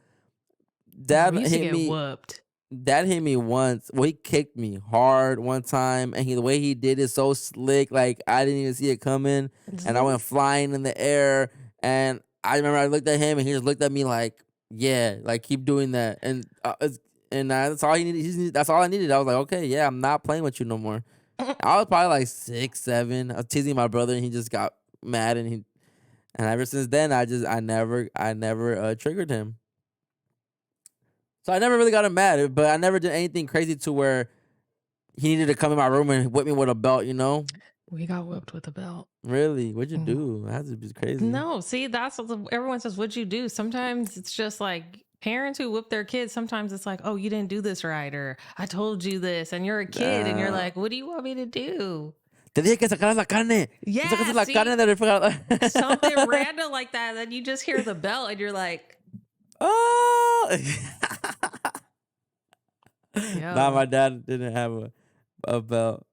dad We used to hit get me. whooped. Dad hit me once. Well, he kicked me hard one time, and the way he did it so slick, like I didn't even see it coming, and I went flying in the air. And I remember I looked at him, and he just looked at me like, "Yeah, like keep doing that." And that's all he needed. That's all I needed. I was like, "Okay, yeah, I'm not playing with you no more." I was probably like 6, 7. I was teasing my brother, and he just got mad, and ever since then, I never triggered him. So I never really got him mad, but I never did anything crazy to where he needed to come in my room and whip me with a belt, We got whipped with a belt. Really? What'd you do? That had to be crazy. No, see, that's what everyone says, what'd you do? Sometimes it's just like parents who whip their kids. Sometimes it's like, oh, you didn't do this right, or I told you this, and you're a kid, and you're like, what do you want me to do? Te dije que sacaras la carne. Yeah, Sacaste la carne del refrigerador. something random like that. And then you just hear the bell, and you're like, oh. yo. Nah, my dad didn't have a belt.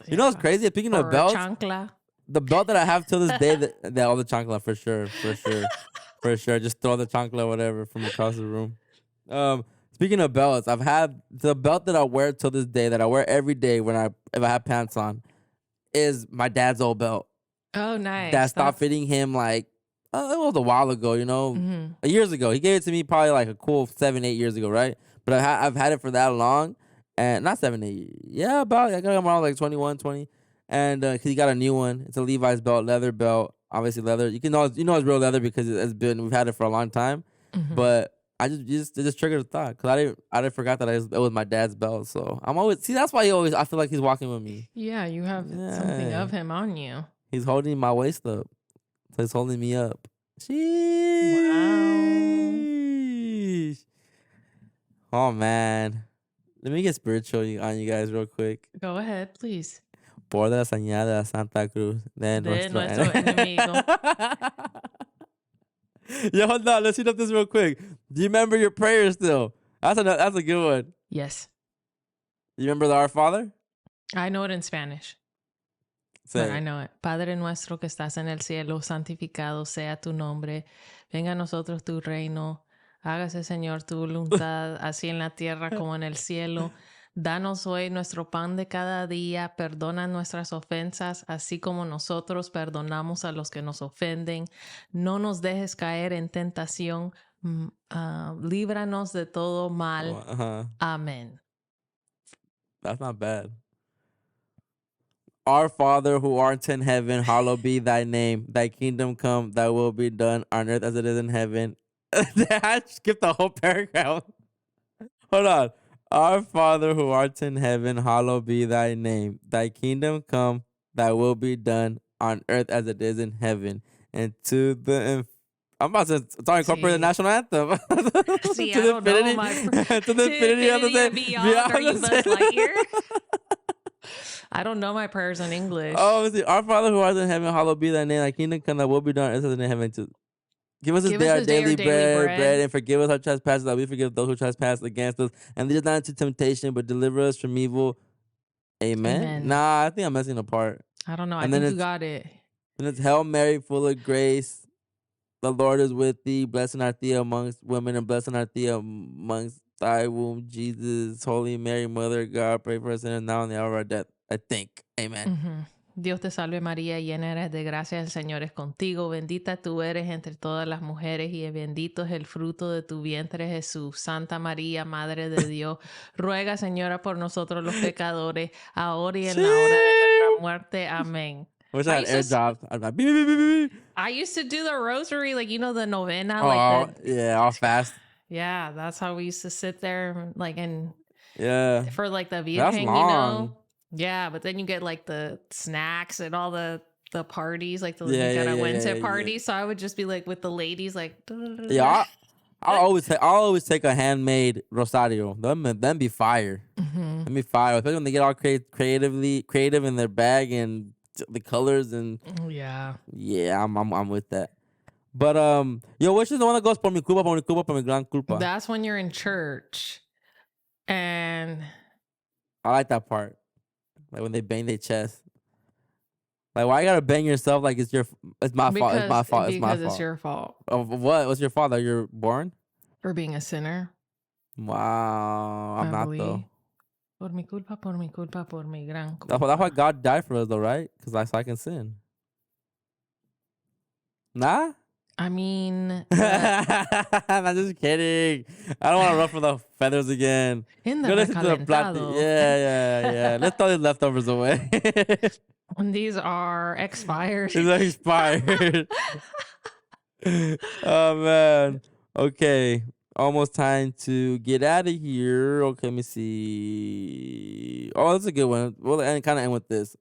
You know what's crazy? Speaking of belts, chancla. the belt that I have till this day, that all the chancla for sure. Just throw the chancla, whatever, from across the room. Speaking of belts, I've had the belt that I wear till this day, that I wear every day if I have pants on, is my dad's old belt. Oh, nice. That stopped fitting him like it was a while ago, years ago. He gave it to me probably like a cool 7, 8 years ago, right? But I've had it for that long, and not 7, 8. Yeah, about I got him around like 21, 20, and cause he got a new one. It's a Levi's belt, leather belt, obviously leather. You know it's real leather because we've had it for a long time. But I it just triggered a thought because I didn't forgot that it was my dad's belt. So I'm always that's why I feel like he's walking with me. Yeah, you have something of him on you. He's holding my waist up. So he's holding me up. Sheesh. Wow. Oh man. Let me get spiritual on you guys real quick. Go ahead, please. por la señal de la Santa Cruz de nuestro enemigo. Yo, hold on. Let's heat up this real quick. Do you remember your prayer still? That's a good one. Yes. You remember the Our Father? I know it in Spanish. Say But I know it. Padre nuestro que estás en el cielo, santificado sea tu nombre. Venga a nosotros tu reino. Hágase, Señor, tu voluntad, así en la tierra como en el cielo. Danos hoy nuestro pan de cada día. Perdona nuestras ofensas, así como nosotros perdonamos a los que nos ofenden. No nos dejes caer en tentación. Líbranos de todo mal. Amén. That's not bad. Our Father who art in heaven, hallowed be thy name. Thy kingdom come, thy will be done on earth as it is in heaven. I skipped the whole paragraph. Hold on. Our Father who art in heaven, hallowed be thy name. Thy kingdom come, thy will be done on earth as it is in heaven. And to the I'm about to start incorporating the national anthem. See, To I the don't know infinity- my to the infinity of the and day. beyond. Are you the Buzz same. Lightyear? I don't know my prayers in English. Oh, see, our Father who art in heaven, hallowed be thy name. Thy kingdom come, thy will be done on earth as it is in heaven. Too. Give us this day our daily bread, and forgive us our trespasses, that we forgive those who trespass against us. And lead us not into temptation, but deliver us from evil. Amen. Nah, I think I'm messing apart. I don't know. And I then think you got it. Then it's Hail Mary, full of grace. The Lord is with thee. Blessed art thee amongst women, and blessed art thee amongst thy womb, Jesus. Holy Mary, Mother of God, pray for us sinners now and the hour of our death. I think. Amen. Dios te salve María, llena eres de gracia, el Señor es contigo, bendita tú eres entre todas las mujeres y bendito es el fruto de tu vientre Jesús. Santa María, Madre de Dios, ruega Señora por nosotros los pecadores, ahora y en la hora de nuestra muerte. Amén. Wish I had airdrops. I'd be like, beep, beep, beep, beep, beep. I used to do the rosary, like, you know, the novena. Yeah, all fast. Yeah, that's how we used to sit there, like, and Yeah. for like the Virgen, That's you long. know? Yeah, but then you get like the snacks and all the parties, like the Yeah, Nicaragüense yeah. parties. So I would just be like with the ladies, like, Yeah, I'll always take a handmade rosario. Them be fire. Them be fire, especially when they get all creative in their bag and the colors and yeah. I'm with that. But yo, which is the one that goes por mi culpa, por mi gran culpa? That's when you're in church, and I like that part. Like when they bang their chest. Like, why you gotta bang yourself? Like it's my fault. It's my fault. It's my because fault. it's your fault Of what? What's your fault? That you're born? for being a sinner. Wow, I'm not though. Por mi culpa, por mi culpa, por mi gran culpa. That's why God died for us, though, right? Because I can sin. Nah. I mean, I'm just kidding. I don't want to ruffle the feathers again. in the Go listen to the Platica. Recalentado. Yeah. Let's throw these leftovers away. These are expired. These are expired. Oh man. Okay. Almost time to get out of here. Okay, let me see. Oh, that's a good one. We'll kind of end with this.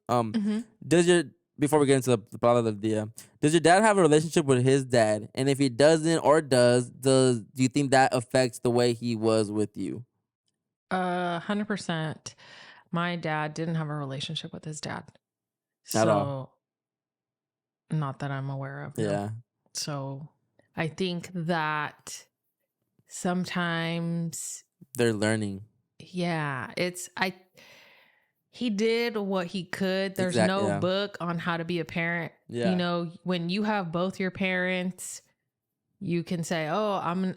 Before we get into the Palabra del Dia, does your dad have a relationship with his dad? And if he doesn't or does you think that affects the way he was with you? 100%. My dad didn't have a relationship with his dad. At So, all. not that I'm aware of. no. Yeah. So, I think that sometimes, They're learning. yeah, he did what he could. There's no book on how to be a parent. Yeah. You know, when you have both your parents, you can say, "Oh,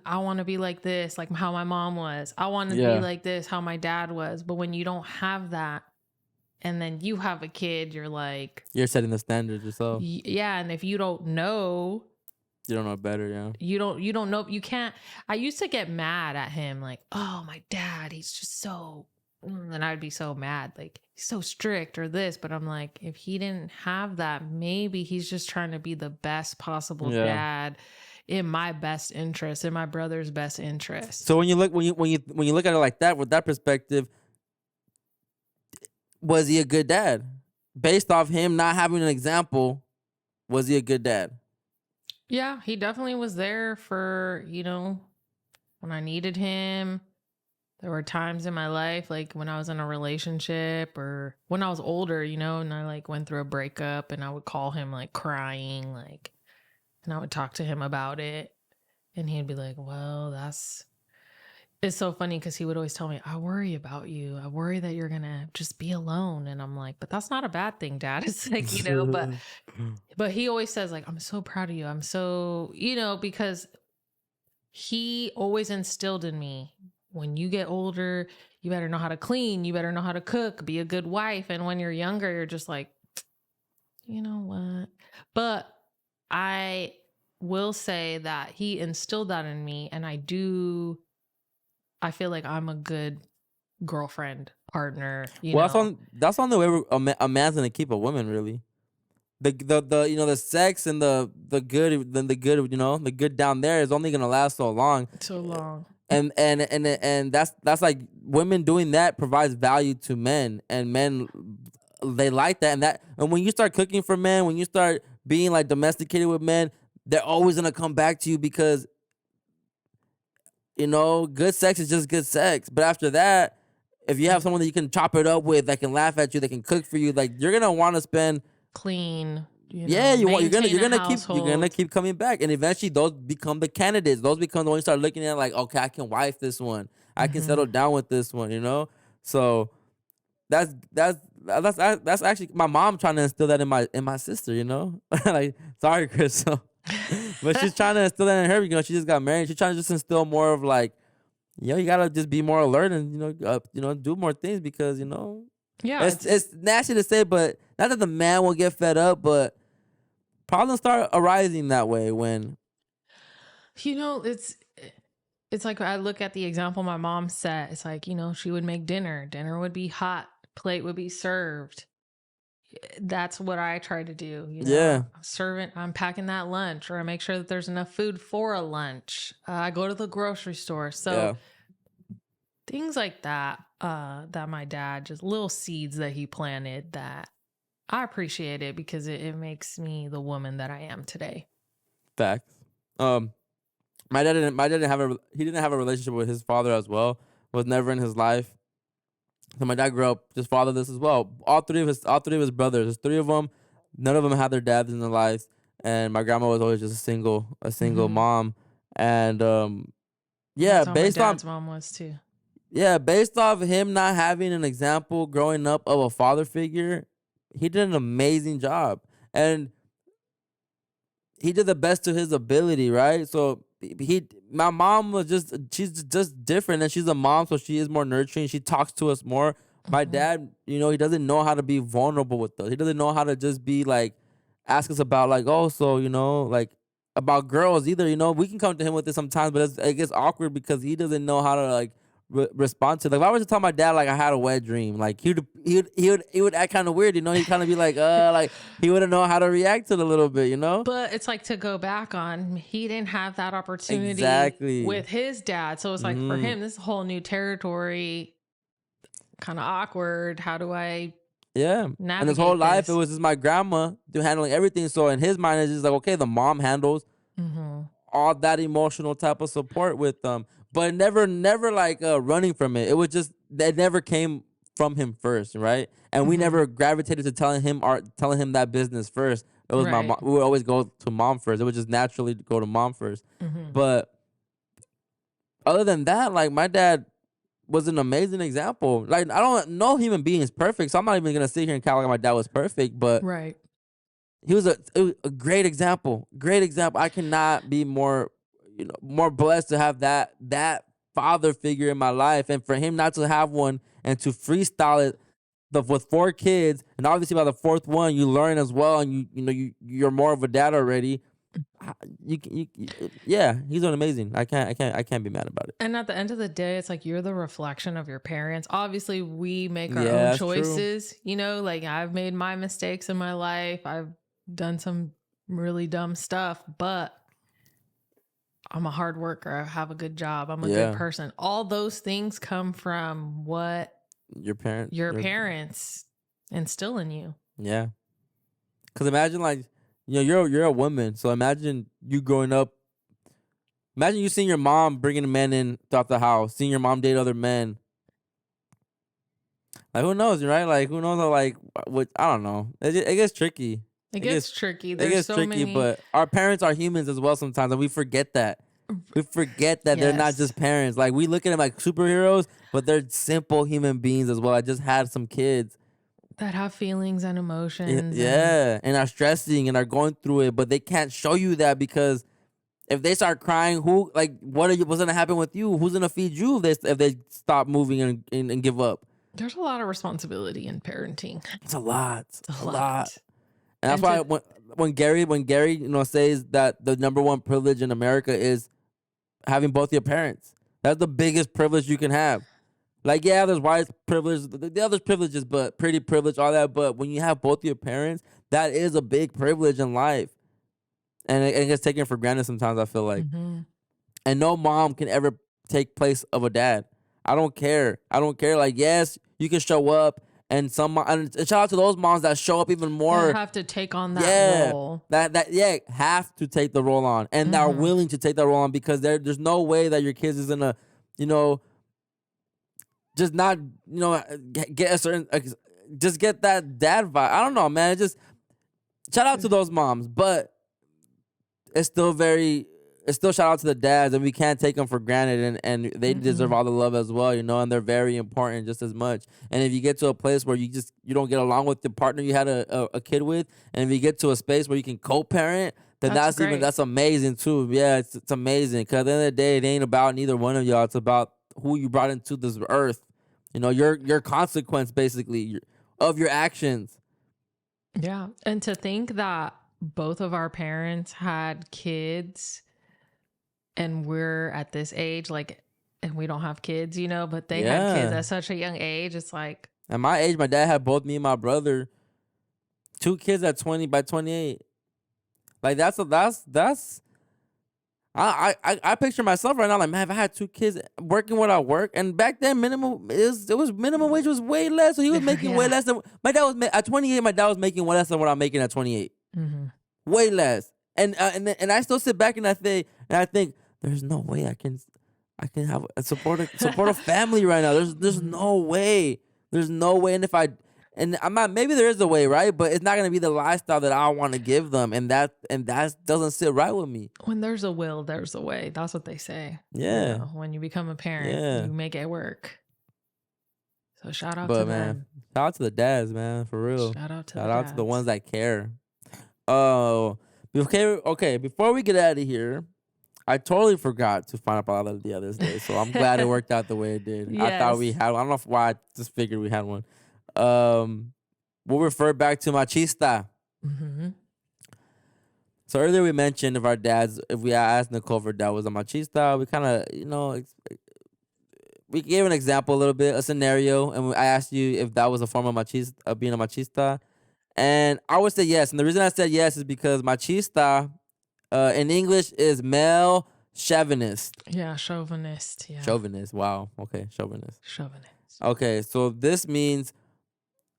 I want to be like this, like how my mom was. I want to be like this, how my dad was." But when you don't have that, and then you have a kid, you're like, you're setting the standards yourself. Yeah, and if you don't know, you don't know better. Yeah. You don't know. You can't. I used to get mad at him, like, "Oh, my dad, he's just so," and I'd be so mad, like, he's so strict or this. But I'm like, if he didn't have that, maybe he's just trying to be the best possible dad in my best interest, in my brother's best interest. So when you look at it like that, with that perspective, was he a good dad? Based off him not having an example, was he a good dad? Yeah, he definitely was there for, when I needed him. There were times in my life, like when I was in a relationship or when I was older, you know, and I like went through a breakup and I would call him like crying, like, and I would talk to him about it. And he'd be like, well, it's so funny because he would always tell me, I worry about you. I worry that you're going to just be alone. And I'm like, but that's not a bad thing, Dad. It's like, you know, but he always says like, I'm so proud of you. I'm so, you know, because he always instilled in me, when you get older, you better know how to clean. You better know how to cook, be a good wife. And when you're younger, you're just like, you know what? But I will say that he instilled that in me. And I feel like I'm a good girlfriend, partner, you Well, know. that's on the way a man's gonna keep a woman, really. The you know, the sex and the good, then the good, you know, the good down there is only gonna last so long. So long. And that's like, women doing that provides value to men, and men, they like that. And when you start cooking for men, when you start being like domesticated with men, they're always gonna come back to you, because, you know, good sex is just good sex. But after that, if you have someone that you can chop it up with, that can laugh at you, that can cook for you, like, you're gonna want to spend. Clean. Yeah, you're gonna keep. keep coming back, and eventually those become the candidates. Those become the ones you start looking at, like, okay, I can wife this one, I can settle down with this one, you know. So that's actually my mom trying to instill that in my sister, you know. Like, sorry, Chris, so, but she's trying to instill that in her. You know, she just got married. She's trying to just instill more of like, you know, you gotta just be more alert and, you know, do more things, because, you know, Yeah, it's nasty to say, but not that the man will get fed up, but problems start arising that way when. you know, it's like, I look at the example my mom set. It's like, you know, she would make dinner. Dinner would be hot. Plate would be served. That's what I try to do. You know, Yeah. I'm packing that lunch, or I make sure that there's enough food for a lunch. I go to the grocery store. So Yeah. things like that, that my dad, just little seeds that he planted, that I appreciate it, because it makes me the woman that I am today. Facts. My dad didn't have a relationship with his father as well. Was never in his life. So my dad grew up just fatherless as well. All three of his brothers, there's three of them. None of them had their dads in their lives, and my grandma was always just a single mom. And yeah, That's how my dad's mom was too. Yeah, based off him not having an example growing up of a father figure, he did an amazing job. And he did the best to his ability, right? So my mom she's just different, and she's a mom, so she is more nurturing. She talks to us more. My dad, you know, he doesn't know how to be vulnerable with us. He doesn't know how to just be like, ask us about like, oh, so, you know, like, about girls either. You know, we can come to him with it sometimes, but it gets awkward because he doesn't know how to like respond to. Like, if I was to tell my dad like I had a wet dream, like he would act kind of weird, you know. He'd kind of be like he wouldn't know how to react to it a little bit, you know. But it's like, to go back on, he didn't have that opportunity Exactly. with his dad, so it's like, for him, this is a whole new territory, kind of awkward. How do I navigate and his whole life this? it was just my grandma handling everything. So in his mind, it's just like, okay, the mom handles all that emotional type of support with them, but never like running from it. It was just that never came from him first, right? And we never gravitated to telling him that business first. It was my Right. mom. We would always go to mom first. It would just naturally go to mom first. But other than that, like, my dad was an amazing example. Like, I don't know human being is perfect, so I'm not even gonna sit here and count like my dad was perfect, but Right. he was a great example. Great example. I cannot be more, you know, more blessed to have that father figure in my life, and for him not to have one and to freestyle it with 4 kids, and obviously by the 4th one you learn as well, and you're more of a dad already. Yeah, he's doing amazing. I can't be mad about it. And at the end of the day, it's like, you're the reflection of your parents. Obviously, we make our own that's choices. True. You know, like, I've made my mistakes in my life. I've done some really dumb stuff, but I'm a hard worker. I have a good job. I'm a good person. All those things come from what your parents instill in you. Yeah. Because imagine, like, you know, you're a woman, so imagine you growing up Imagine you seeing your mom bringing men in throughout the house, seeing your mom date other men. Like, who knows, right? Like, who knows? Like, what? I don't know. It gets tricky. It gets tricky. It There's gets so tricky, many. but our parents are humans as well sometimes, and we forget that. We forget that they're not Yes. just parents. Like, we look at them like superheroes, but they're simple human beings as well. I just had some kids. That have feelings and emotions. Yeah, and are stressing and are going through it, but they can't show you that because if they start crying, what's gonna happen with you? Who's gonna feed you if they stop moving and give up? There's a lot of responsibility in parenting. It's a lot. It's a lot. And that's why when Gary says that the number one privilege in America is having both your parents. That's the biggest privilege you can have. Like, yeah, there's white privilege, the other privileges, but pretty privilege, all that. But when you have both your parents, that is a big privilege in life. And it gets taken for granted sometimes, I feel like. Mm-hmm. And no mom can ever take place of a dad. I don't care. Like, yes, you can show up. And and shout out to those moms that show up even more. That have to take on that role. Have to take the role on. And are willing to take that role on because there's no way that your kids is gonna, just not, get a certain, just get that dad vibe. I don't know, man. Just shout out to those moms, but it's still shout out to the dads, and we can't take them for granted, and they deserve all the love as well, and they're very important just as much. And if you get to a place where you don't get along with the partner you had a kid with, and if you get to a space where you can co-parent, then that's amazing too. Yeah, it's amazing, because at the end of the day, it ain't about neither one of y'all. It's about who you brought into this earth. Your consequence basically of your actions. Yeah, and to think that both of our parents had kids and we're at this age, and we don't have kids, but they had kids at such a young age. It's like, at my age, my dad had both me and my brother, 2 kids at 20 by 28. Like, I picture myself right now, like, man, if I had 2 kids working what I work, and back then minimum wage was way less, so he was making way less than my dad was at 28. My dad was making way less than what I'm making at 28, way less. And I still sit back and I think there's no way I can have support a family right now. There's no way. There's no way. And I'm not. Maybe there is a way, right? But it's not gonna be the lifestyle that I want to give them, and that doesn't sit right with me. When there's a will, there's a way. That's what they say. Yeah. When you become a parent, you make it work. So shout out to them. Man, shout out to the dads, man, for real. Shout out to the ones that care. Oh, okay. Before we get out of here, I totally forgot to find out Palabra the other day, so I'm glad it worked out the way it did. Yes. I thought we had one. I don't know why. I just figured we had one. We'll refer back to machista. So earlier we mentioned if we asked Nicole if her dad was a machista, we kind of, we gave an example a little bit, a scenario, and I asked you if that was a form of being a machista. And I would say yes. And the reason I said yes is because machista in English is male chauvinist. Yeah, chauvinist. Yeah. Chauvinist. Wow. Okay, chauvinist. Chauvinist. Okay, so this means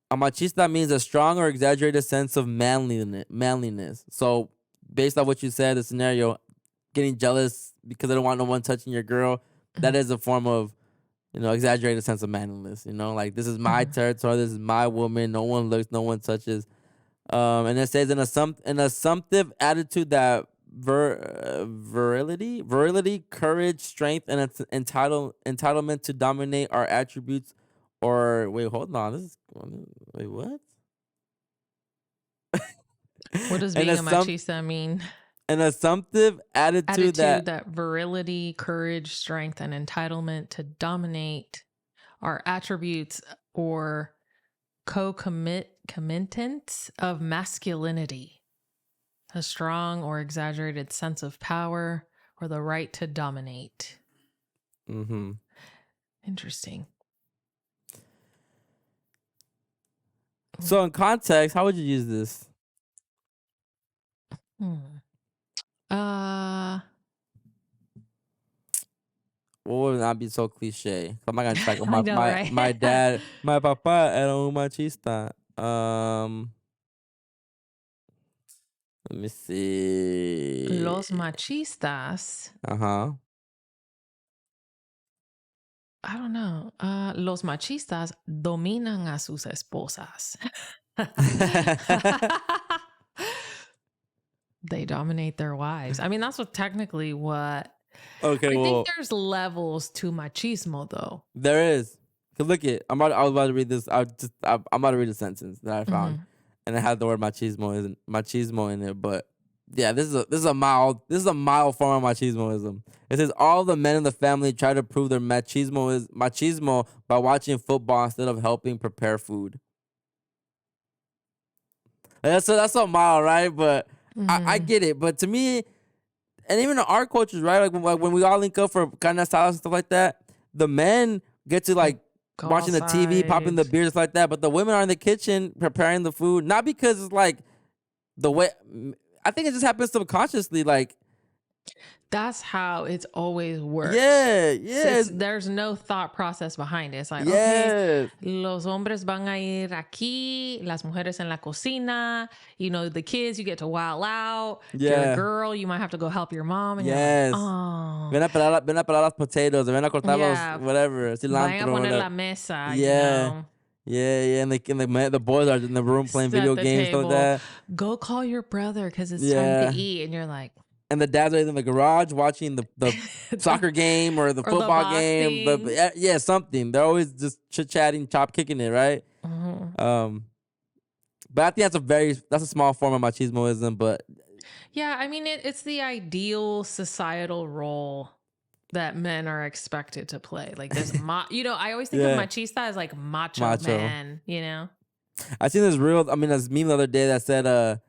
a machista means a strong or exaggerated sense of manliness. So based on what you said, the scenario, getting jealous because I don't want no one touching your girl, that is a form of, exaggerated sense of manliness. Like, this is my territory, this is my woman, no one looks, no one touches. And it says an assumptive attitude that virility, courage, strength, and entitlement to dominate are attributes. Or wait, hold on. Wait, what? What does being a machista mean? An assumptive attitude that virility, courage, strength, and entitlement to dominate are attributes or concomitants of masculinity. A strong or exaggerated sense of power or the right to dominate. Interesting. So in context, how would you use this? What would not be so cliche? I'm not gonna check my dad, my papa era un machista. Let me see. Los machistas. Uh-huh. I don't know. Los machistas dominan a sus esposas. They dominate their wives. I mean, that's what technically what. Okay, I well, think there's levels to machismo, though. there is. Cause look it, I was about to read this. I'm about to read a sentence that I found, and it had the word machismo in it. But yeah, this is a mild form of machismoism. It says all the men in the family try to prove their machismo by watching football instead of helping prepare food. That's so mild, right? But I get it. But to me, and even in our cultures, right? Like when we all link up for carne asada and stuff like that, the men get to like Go watching the TV, popping the outside. beers like that, but the women are in the kitchen preparing the food. Not because it's like the way. I think it just happens subconsciously. Like, That's how it's always worked. There's no thought process behind it. It's like, okay, los hombres van a ir aquí, las mujeres en la cocina. You know, the kids, you get to wild out. If you're a girl, you might have to go help your mom. And you're like, oh. Ven a pelar las potatoes, ven a cortar los whatever, cilantro. Vayan a poner la mesa, you Yeah. know. Yeah, and the boys are in the room playing video games, stuff like that. Go call your brother because it's time to eat. And you're like, and the dads are in the garage watching the soccer game or the football game. Yeah, something. They're always just chit-chatting, kicking it, right? But I think that's a small form of machismoism, but yeah, I mean, it's the ideal societal role that men are expected to play. Like there's, I always think of machista as like macho man, you know? I seen this meme the other day that said,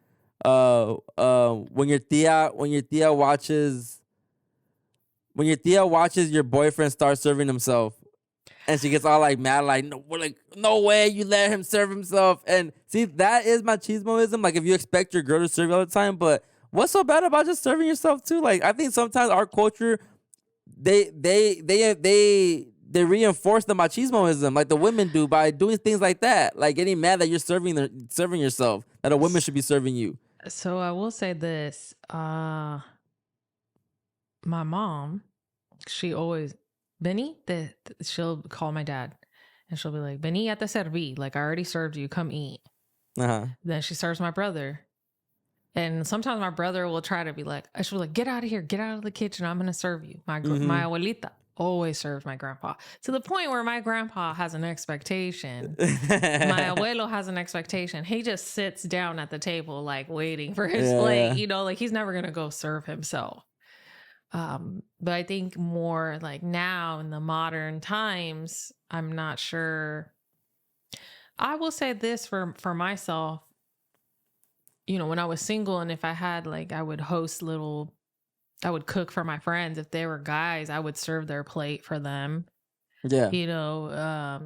when your tia watches your boyfriend start serving himself, and she gets all like mad, like no way you let him serve himself. And see, that is machismoism. Like if you expect your girl to serve you all the time, but what's so bad about just serving yourself too? Like I think sometimes our culture, they reinforce the machismoism like the women do by doing things like that, like getting mad that you're serving yourself, that a woman should be serving you. So I will say this, my mom, she always, Benny, she'll call my dad and she'll be like, Benny, ya te serví. Like I already served you, come eat. Then she serves my brother. And sometimes my brother will try to be like, she'll be like, get out of here, get out of the kitchen, I'm going to serve you. My abuelita always served my grandpa. To the point where my grandpa has an expectation. My abuelo has an expectation. He just sits down at the table, like waiting for his plate, you know, like he's never going to go serve himself. But I think more like now in the modern times, I'm not sure. I will say this for myself. You know, when I was single and if I had I would I would cook for my friends. If they were guys, I would serve their plate for them. Yeah. You know,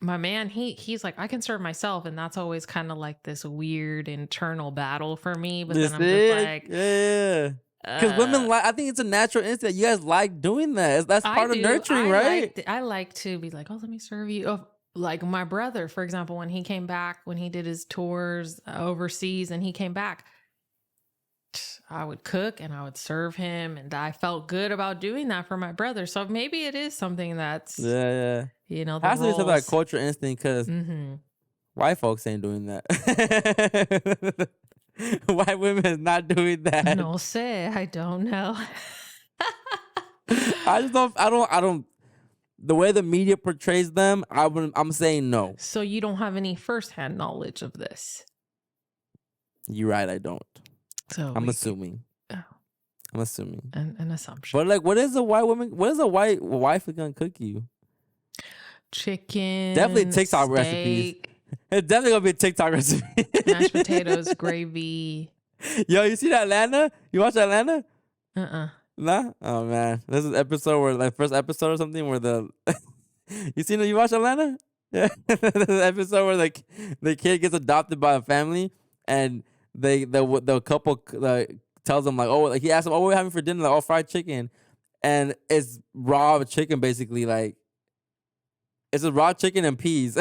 my man, he's like, I can serve myself. And that's always kind of like this weird internal battle for me. But then I'm just like, yeah. Because women I think it's a natural instinct. You guys like doing that. That's part of nurturing, right? I like to be like, oh, let me serve you. Oh, like my brother, for example, when he came back, when he did his tours overseas and he came back, I would cook and I would serve him. And I felt good about doing that for my brother. So maybe it is something that's, you know, the has to be something like cultural instinct because white folks ain't doing that. White women is not doing that. No sé, I don't know. I don't. The way the media portrays them, I'm saying no. So you don't have any firsthand knowledge of this? You're right, I don't. So I'm assuming. I'm assuming. An assumption. But like, what is a white wife gonna cook you? Chicken. Definitely TikTok steak, recipes. It's definitely gonna be a TikTok recipe. Mashed potatoes, gravy. Yo, you see that Atlanta? You watch Atlanta? Nah? Oh man. This is episode where first episode or something where you watch Atlanta? Yeah. The episode where the kid gets adopted by a family and the couple tells them like, oh, like he asks them, oh, what are we having for dinner? Like, oh, fried chicken. And it's raw chicken basically, like it's a raw chicken and peas.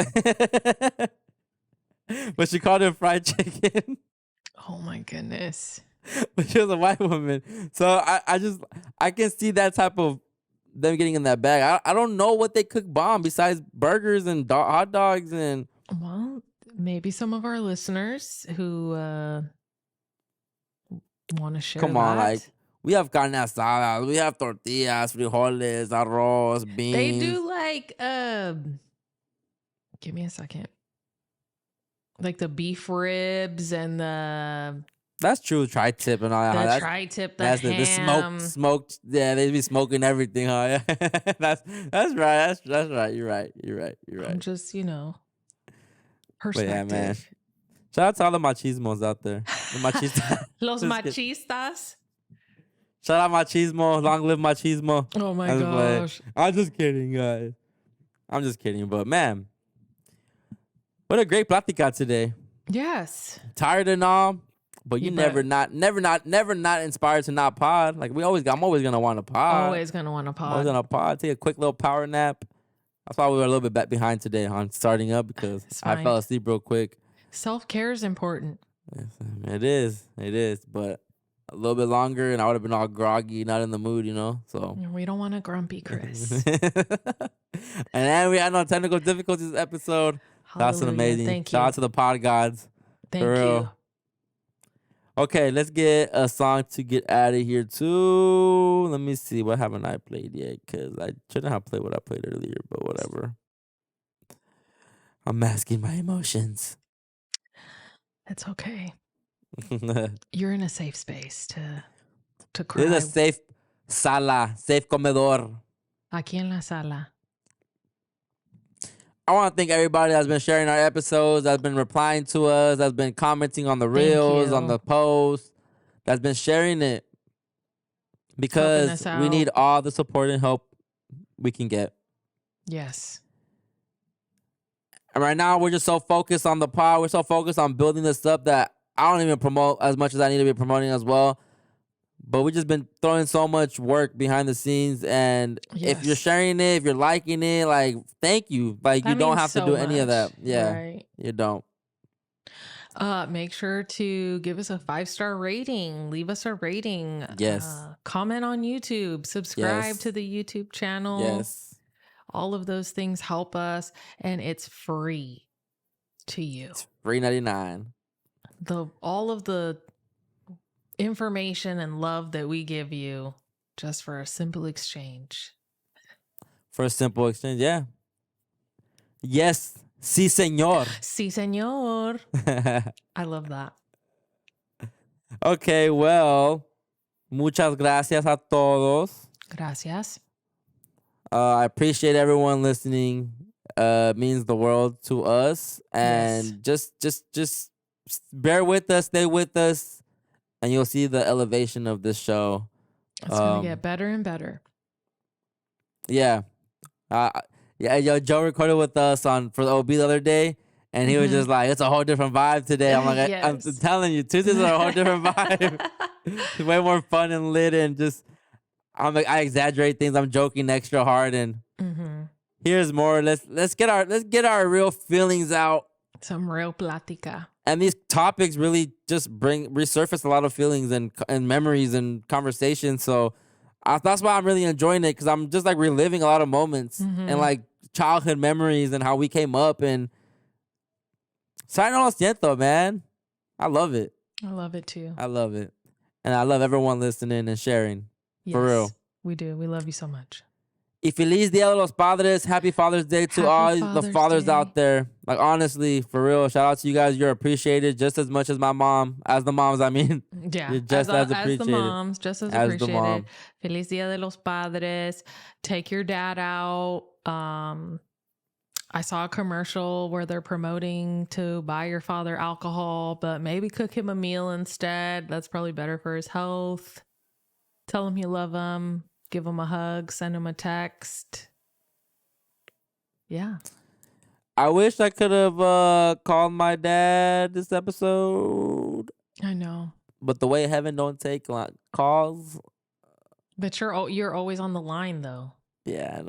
But she called it fried chicken. Oh my goodness. But she was a white woman. So I can see that type of them getting in that bag. I don't know what they cook bomb besides burgers and hot dogs and. Well, maybe some of our listeners who want to share Come on, that. like we have carne asada, we have tortillas, frijoles, arroz, beans. They do like give me a second. Like the beef ribs and the That's true. Tri-tip and all that. tri-tip, the That's ham. the smoked. Yeah, they be smoking everything, huh? Yeah. that's right. That's right. You're right. I'm just, But perspective. yeah, man. Shout out to all the machismos out there. The machistas. Los Just kidding. machistas. Shout out machismo. Long live machismo. Oh my I'm just playing. gosh. I'm just kidding, guys. I'm just kidding. But man, what a great Platica today. Yes. Tired and all, but you Yeah, never not inspired to not pod. Like I'm always gonna want to pod. Always gonna want to Always pod. gonna pod. Take a quick little power nap. That's why we were a little bit back behind today on starting up because It's I fine. fell asleep real quick. Self-care is important. Yes, it is, but a little bit longer and I would have been all groggy, not in the mood, So. We don't want a grumpy Chris. And then we had no technical difficulties this episode. That's an Hallelujah. amazing. Thank Shout you. out to the pod gods. Thank for real. you. Okay, let's get a song to get out of here too. Let me see. What haven't I played yet? Because I shouldn't have played what I played earlier, but whatever. I'm masking my emotions. It's okay. This You're in a safe space to cry. is a safe sala, safe comedor. Aquí en la sala. I want to thank everybody that's been sharing our episodes, that's been replying to us, that's been commenting on the reels, on you. the posts, that's been sharing it. Because us we need out. all the support and help we can get. Yes. And right now, we're just so focused on the pod. We're so focused on building this up that I don't even promote as much as I need to be promoting as well. But we've just been throwing so much work behind the scenes. And if you're Yes. sharing it, if you're liking it, like, thank you. Like, That you don't means have to so do any of that. much, Yeah, Right. you don't. Make sure to give us a 5-star rating. Leave us a rating. Yes. Comment on YouTube. Subscribe Yes. to the YouTube channel. Yes. All of those things help us, and it's free to you. It's $3.99. All of the information and love that we give you just for a simple exchange. For a simple exchange, yeah. Yes. Sí, señor. Sí, señor. I love that. Okay, well, muchas gracias a todos. Gracias. I appreciate everyone listening. Means the world to us. And just bear with us, stay with us, and you'll see the elevation of this show. It's going to get better and better. Yeah. Joe recorded with us for the OB the other day, and he was just like, it's a whole different vibe today. I'm like, I'm Yes. telling you, Tuesdays are a whole different vibe. It's way more fun and lit, and just I exaggerate things. I'm joking extra hard, and here's more. Let's get our real feelings out. Some real plática. And these topics really just resurface a lot of feelings and memories and conversations. So that's why I'm really enjoying it, because I'm just like reliving a lot of moments and like childhood memories and how we came up. And Siento, man. I love it. I love it too. I love it. And I love everyone listening and sharing. For real. Yes, we do. We love you so much. Y feliz Dia de los Padres. Happy Father's Day to Happy all the Father's fathers Day. out there. Like, honestly, for real, shout out to you guys. You're appreciated just as much as my mom. As the moms, I mean. Yeah. You're just as appreciated. As the moms, just as As the appreciated. mom. Feliz Dia de los Padres. Take your dad out. I saw a commercial where they're promoting to buy your father alcohol, but maybe cook him a meal instead. That's probably better for his health. Tell him you love him. Give him a hug. Send him a text. Yeah. I wish I could have called my dad this episode. I know. But the way heaven don't take calls. But you're always on the line, though. Yeah,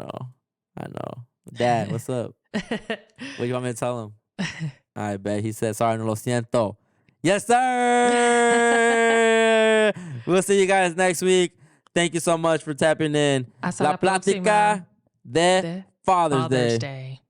I know. Dad, what's up? What do you want me to tell him? I bet he said, sorry, no lo siento. Yes, sir. We'll see you guys next week. Thank you so much for tapping in. Hasta La la Plática próxima de de Father's Father's Day. Day.